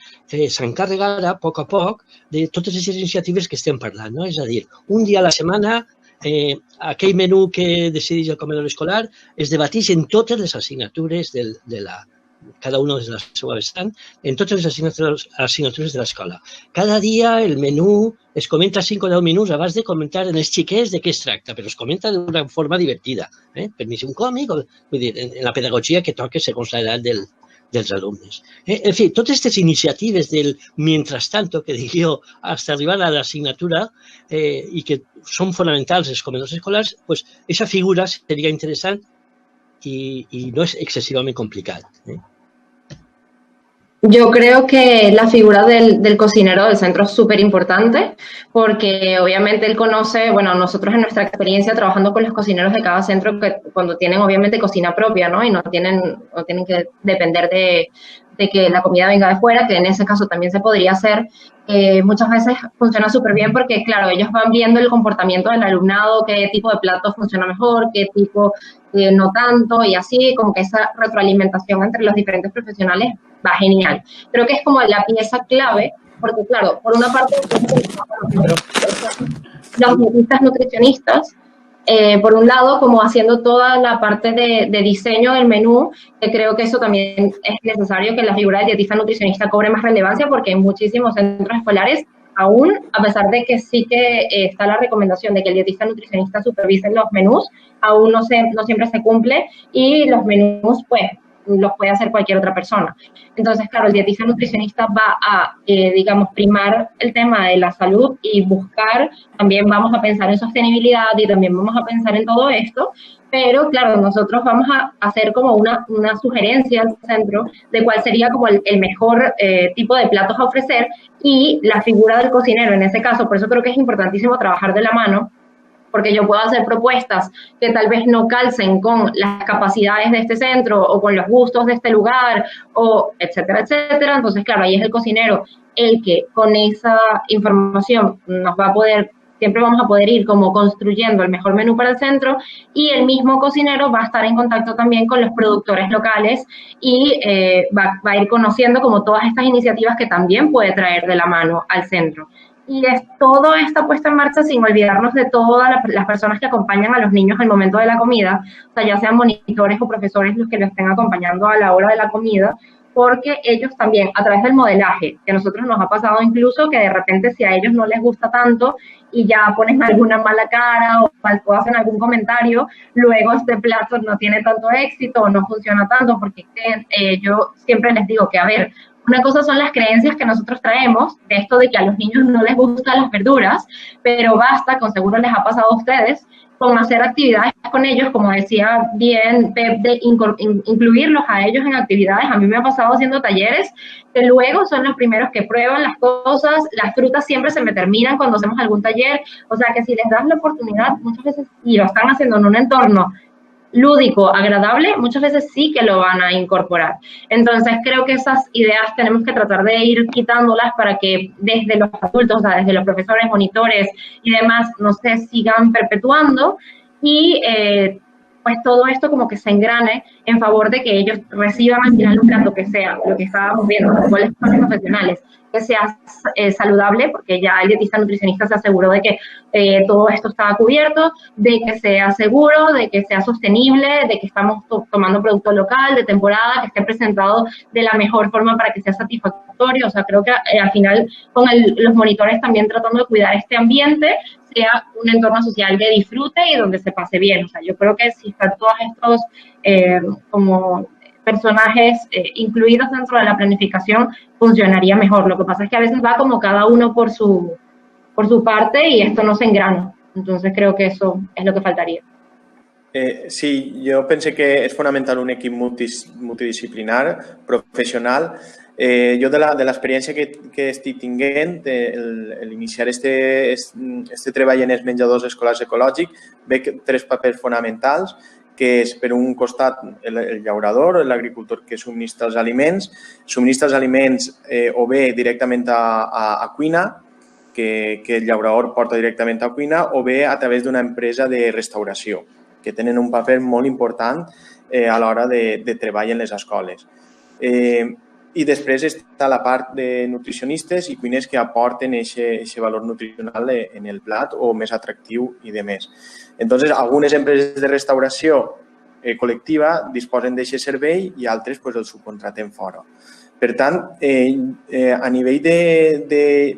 s'encarregara a poc de totes aquestes iniciatives que estem parlant. És a dir, un dia a la setmana aquell menú que decideix el comedor escolar es debateix en totes les assignatures cada una de la seva vessant, en totes les assignatures de l'escola. Cada dia el menú es comenta 5 o 10 minuts abans de comentar en els xiquets de què es tracta, però es comenta d'una forma divertida, per mi és un còmic, vull dir, en la pedagogia que toca segons l'edat dels alumnes. En fi, totes aquestes iniciatives del mientras tanto, que dic jo, fins arribar a l'assignatura i que són fonamentals els comedors escolars, doncs aquesta figura seria interessant y no es excesivamente complicado. Yo creo que la figura del cocinero del centro es súper importante porque obviamente él conoce, bueno, nosotros en nuestra experiencia trabajando con los cocineros de cada centro, que cuando tienen obviamente cocina propia, ¿no? Y no tienen que depender de que la comida venga de fuera, que en ese caso también se podría hacer, muchas veces funciona súper bien porque, claro, ellos van viendo el comportamiento del alumnado, qué tipo de plato funciona mejor, qué tipo no tanto, y así como que esa retroalimentación entre los diferentes profesionales va genial. Creo que es como la pieza clave, porque, claro, por una parte, los dietistas nutricionistas, por un lado, como haciendo toda la parte de diseño del menú, que creo que eso también es necesario que la figura del dietista nutricionista cobre más relevancia, porque en muchísimos centros escolares, aún, a pesar de que sí que está la recomendación de que el dietista nutricionista supervise los menús, aún no siempre se cumple, y los menús, pues, los puede hacer cualquier otra persona. Entonces, claro, el dietista nutricionista va a, digamos, primar el tema de la salud y buscar, también vamos a pensar en sostenibilidad y también vamos a pensar en todo esto, pero, claro, nosotros vamos a hacer como una sugerencia al centro de cuál sería como el mejor tipo de platos a ofrecer, y la figura del cocinero en ese caso, por eso creo que es importantísimo trabajar de la mano, porque yo puedo hacer propuestas que tal vez no calcen con las capacidades de este centro o con los gustos de este lugar, o etcétera, etcétera. Entonces, claro, ahí es el cocinero el que con esa información nos va a poder, siempre vamos a poder ir como construyendo el mejor menú para el centro, y el mismo cocinero va a estar en contacto también con los productores locales y va a ir conociendo como todas estas iniciativas que también puede traer de la mano al centro. Y es todo esta puesta en marcha sin olvidarnos de todas las personas que acompañan a los niños al momento de la comida, o sea, ya sean monitores o profesores los que lo estén acompañando a la hora de la comida, porque ellos también, a través del modelaje, que a nosotros nos ha pasado incluso que de repente si a ellos no les gusta tanto y ya ponen alguna mala cara o hacen algún comentario, luego este plato no tiene tanto éxito o no funciona tanto, porque yo siempre les digo que, a ver, una cosa son las creencias que nosotros traemos, de esto de que a los niños no les gustan las verduras, pero basta, con seguro les ha pasado a ustedes, con hacer actividades con ellos, como decía bien Pep, de incluirlos a ellos en actividades. A mí me ha pasado haciendo talleres que luego son los primeros que prueban las cosas, las frutas siempre se me terminan cuando hacemos algún taller, o sea que si les das la oportunidad muchas veces, y lo están haciendo en un entorno lúdico, agradable, muchas veces sí que lo van a incorporar. Entonces creo que esas ideas tenemos que tratar de ir quitándolas para que desde los adultos, o sea, desde los profesores, monitores y demás, no se sigan perpetuando, y pues todo esto como que se engrane en favor de que ellos reciban al final un plato que sea, lo que estábamos viendo, los profesionales, que sea saludable, porque ya el dietista nutricionista se aseguró de que todo esto estaba cubierto, de que sea seguro, de que sea sostenible, de que estamos tomando producto local, de temporada, que esté presentado de la mejor forma para que sea satisfactorio. O sea, creo que al final con los monitores también tratando de cuidar este ambiente, sea un entorno social de disfrute y donde se pase bien. O sea, yo creo que si están todos estos como personajes incluidos dentro de la planificación, funcionaría mejor. Lo que pasa es que a veces va como cada uno por su parte y esto no se engrana. Entonces creo que eso es lo que faltaría. Sí, jo pense que és fonamental un equip multidisciplinar, professional. Jo de l'experiència que estic tinguent, l'iniciar este treball en els menjadors escolars ecològics, veig tres papers fonamentals, que és, per un costat, el llaurador, l'agricultor que subministra els aliments o bé directament a cuina, que el llaurador porta directament a cuina, o bé a través d'una empresa de restauració, que tenen un paper molt important a l'hora de treball en les escoles. I després està la part de nutricionistes i cuiners que aporten aquest valor nutricional en el plat o més atractiu i de més. Entonces, algunes empreses de restauració col·lectiva disposen d'aquest servei i altres el subcontraten fora. Per tant, a nivell del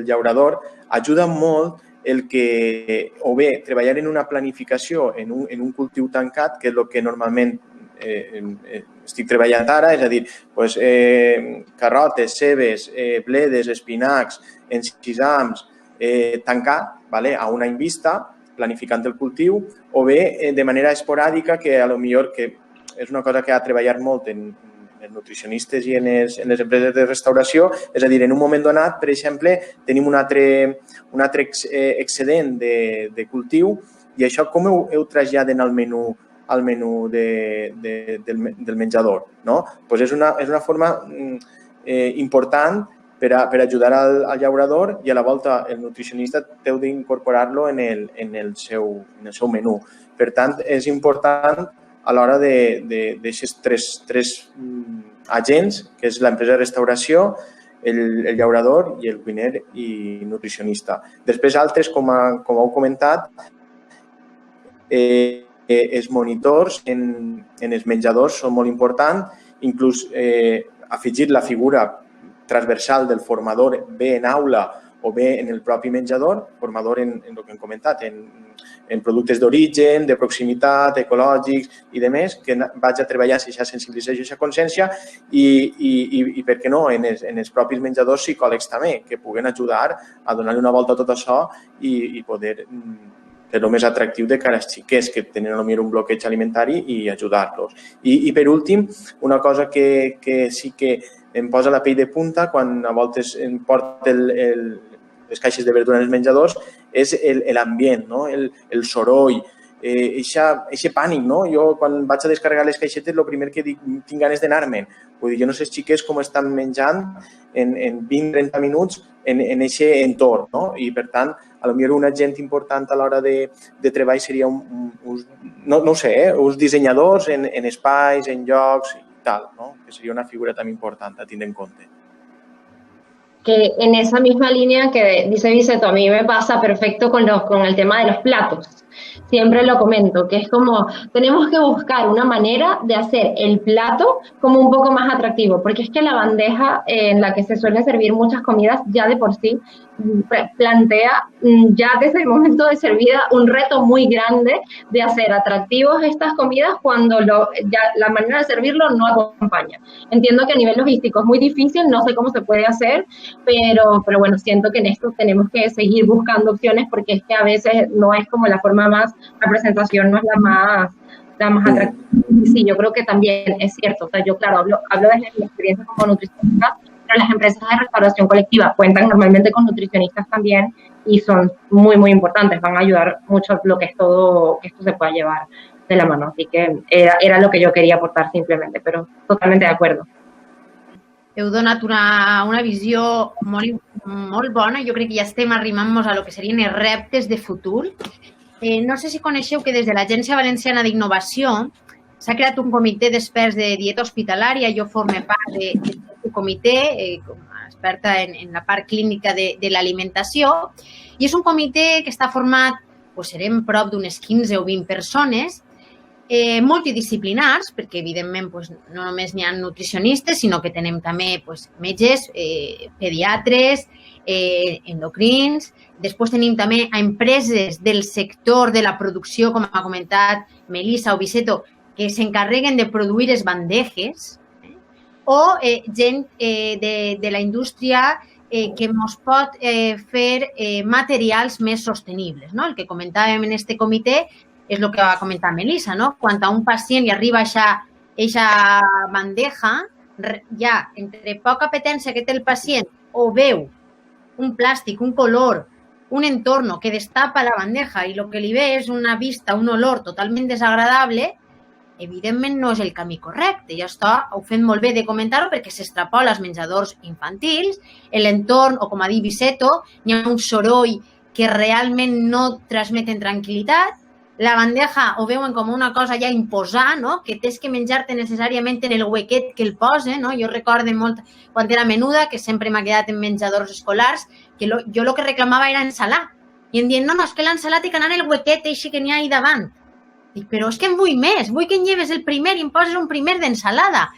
llaurador, ajuda molt el que, o bé, treballar en una planificació, en un cultiu tancat, que és el que normalment estic treballant ara, és a dir, carrotes, cebes, bledes, espinacs, encisams, tancar a un any vista, planificant el cultiu, o bé de manera esporàdica, que potser és una cosa que ha treballat molt en els nutricionistes i en les empreses de restauració, és a dir, en un moment donat, per exemple, tenim un altre excedent de cultiu i això com ho traslladen al menú del menjador. És una forma important per ajudar al llaurador i a la volta el nutricionista heu d'incorporar-lo en el seu menú. Per tant, és important a l'hora d'aquests tres agents, que és l'empresa de restauració, el llaurador i el cuiner i nutricionista. Després, altres, com heu comentat, els monitors en els menjadors són molt importants, inclús afegir la figura transversal del formador bé en aula o bé en el propi menjador, formador en el que hem comentat, en productes d'origen, de proximitat, ecològics i demés, que vaig a treballar aquesta sensibilització i aquesta consciència i, per què no, en els propis menjadors psicòlegs també, que puguen ajudar a donar-li una volta a tot això i poder fer-lo més atractiu de cara als xiquets que tenen potser un bloqueig alimentari i ajudar-los. I per últim, una cosa que sí que em posa la pell de punta quan a voltes em porta les caixes de verdura en els menjadors és l'ambient, no? El soroll, eixe pànic, no? Jo quan vaig a descarregar les caixetes el primer que dic, tinc ganes d'anar-me'n. Vull dir, jo no sé els xiquets com estan menjant en 20-30 minuts en aquest entorn, no? I per tant, a lo millor un agent important a l'hora de treball seria no ho sé, uns dissenyadors en espais, en llocs i tal, no? Que seria una figura també important a tindre en compte. Que en esa misma línea que dice Biseto, a mí me pasa perfecto con el tema de los platos. Siempre lo comento, que es como, tenemos que buscar una manera de hacer el plato como un poco más atractivo, porque es que la bandeja en la que se suelen servir muchas comidas ya de por sí plantea ya desde el momento de servida un reto muy grande de hacer atractivos estas comidas cuando ya la manera de servirlo no acompaña. Entiendo que a nivel logístico es muy difícil, no sé cómo se puede hacer, pero bueno, siento que en esto tenemos que seguir buscando opciones porque es que a veces no es como la forma más, la presentación no es la más atractiva. Sí, yo creo que también es cierto. O sea, yo, claro, hablo desde mi experiencia como nutricionista, pero las empresas de restauración colectiva cuentan normalmente con nutricionistas también y son muy, muy importantes. Van a ayudar mucho a lo que es todo, que esto se pueda llevar de la mano. Así que era lo que yo quería aportar simplemente, pero totalmente de acuerdo. Heu donat una visió molt bona. Jo crec que ja estem arrimant-nos a lo que serien els reptes de futur. No sé si coneixeu que des de l'Agència Valenciana d'Innovació s'ha creat un comitè d'experts de dieta hospitalària. Jo formo part d'aquest comitè, com a experta en la part clínica de l'alimentació. I és un comitè que està format, serem prop d'unes 15 o 20 persones, multidisciplinars, perquè evidentment no només n'hi ha nutricionistes, sinó que tenim també metges, pediatres, endocrins. Després tenim també a empreses del sector de la producció, com ha comentat Melissa o Biseto, que s'encarreguen de produir les bandejes, o gent de la indústria que ens pot fer materials més sostenibles. El que comentàvem en aquest comitè és el que va comentar Melissa, no? Quan a un pacient li arriba aquesta bandeja, ja entre poca apetència que té el pacient o veu un plàstic, un color, un entorn que destapa la bandeja i el que li ve és una vista, un olor totalment desagradable, evidentment no és el camí correcte. I això ho fem molt bé de comentar-ho perquè s'extrapola als menjadors infantils, l'entorn, o com ha dit Biseto, hi ha un soroll que realment no transmeten tranquil·litat. La bandeja ho veuen com una cosa ja imposar, no? Que tens que menjar-te necessàriament en el huequet que el posa, no? Jo recordo molt quan era menuda, que sempre m'ha quedat en menjadors escolars, que jo el que reclamava era ensalar. I em diuen, no, és que l'ensalat té que anar en el huequet així que n'hi ha ahí davant. Dic, però és que en vull més, vull que en lleves el primer i em poses un primer d'ensalada.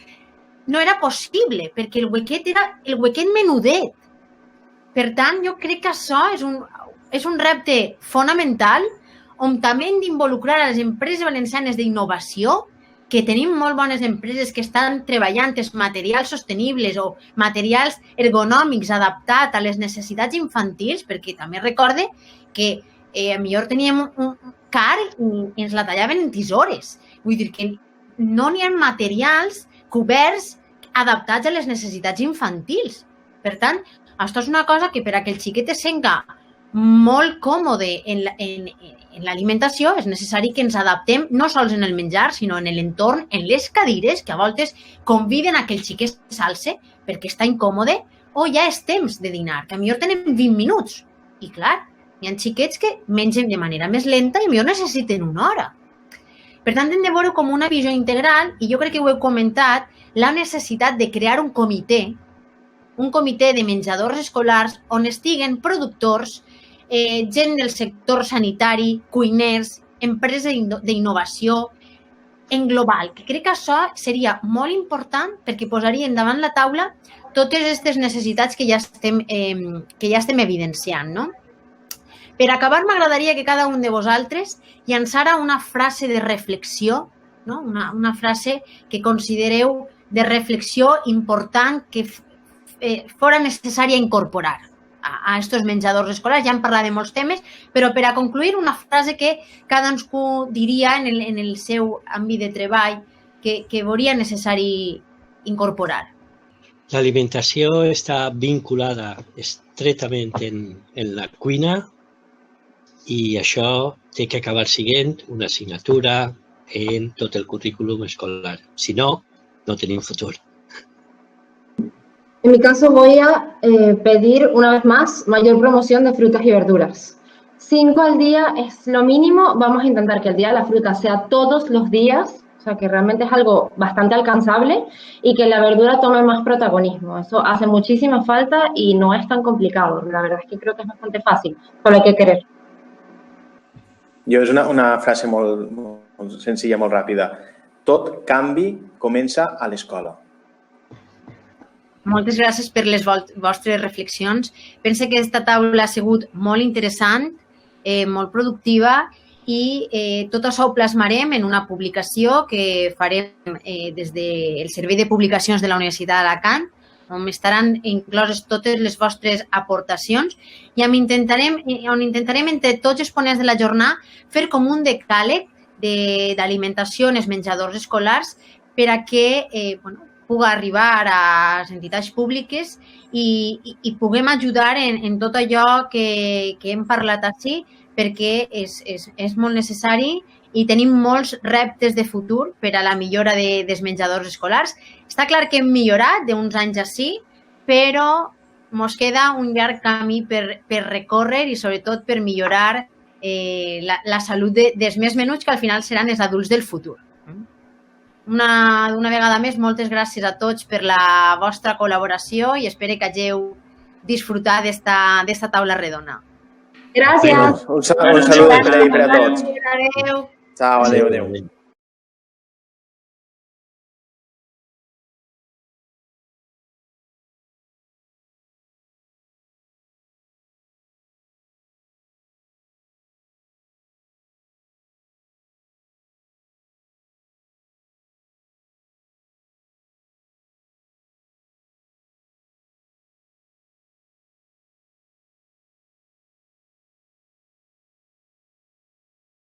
No era possible, perquè el huequet era el huequet menudet. Per tant, jo crec que això és un repte fonamental on també hem d'involucrar a les empreses valencianes d'innovació, que tenim molt bones empreses que estan treballant els materials sostenibles o materials ergonòmics adaptats a les necessitats infantils, perquè també recorde que millor teníem un car i ens la tallaven en tisores. Vull dir que no n'hi ha materials coberts adaptats a les necessitats infantils. Per tant, això és una cosa que per a que el xiquet es senta molt còmode en l'alimentació és necessari que ens adaptem no sols en el menjar, sinó en l'entorn, en les cadires, que a voltes conviden a que el xiquet s'alce perquè està incòmode, o ja és temps de dinar, que a millor tenem 20 minuts. I clar, hi ha xiquets que mengen de manera més lenta i millor necessiten una hora. Per tant, hem de veure com una visió integral, i jo crec que ho heu comentat, la necessitat de crear un comitè de menjadors escolars on estiguen productors, gent del sector sanitari, cuiners, empreses d'innovació en global, que crec que això seria molt important perquè posarien davant la taula totes aquestes necessitats que ja estem evidenciant, no? Per acabar, m'agradaria que cada un de vosaltres llançara una frase de reflexió, no? Una frase que considereu de reflexió important que fora necessària incorporar a estos menjadors escolars. Ja hem parlat de molts temes, però per a concluir, una frase que cadascú diria en el seu àmbit de treball que veuria necessari incorporar. L'alimentació està vinculada estretament en la cuina i això té que acabar sent una assignatura en tot el currículum escolar. Si no, no tenim futur. En mi caso voy a pedir una vez más mayor promoción de frutas y verduras. 5 al día es lo mínimo. Vamos a intentar que el día de la fruta sea todos los días, o sea que realmente es algo bastante alcanzable y que la verdura tome más protagonismo. Eso hace muchísima falta y no es tan complicado. La verdad es que creo que es bastante fácil, solo hay que querer. Jo és una frase molt senzilla, molt ràpida. Tot canvi comença a l'escola. Moltes gràcies per les vostres reflexions. Pense que aquesta taula ha sigut molt interessant, molt productiva i tot això ho plasmarem en una publicació que farem des del Servei de Publicacions de la Universitat d'Alacant, on estaran incloses totes les vostres aportacions i on intentarem entre tots els ponents de la jornada fer com un decàleg d'alimentació en els menjadors escolars per a que pugui arribar a les entitats públiques i puguem ajudar en tot allò que hem parlat així, perquè és molt necessari i tenim molts reptes de futur per a la millora dels menjadors escolars. Està clar que hem millorat d'uns anys així, però ens queda un llarg camí per recórrer i sobretot per millorar la salut dels més menuts, que al final seran els adults del futur. Una vegada més, moltes gràcies a tots per la vostra col·laboració i espero que hagueu disfrutat d'esta taula redona. Gràcies. Un salut per a tots. Adéu. Ciao, adéu.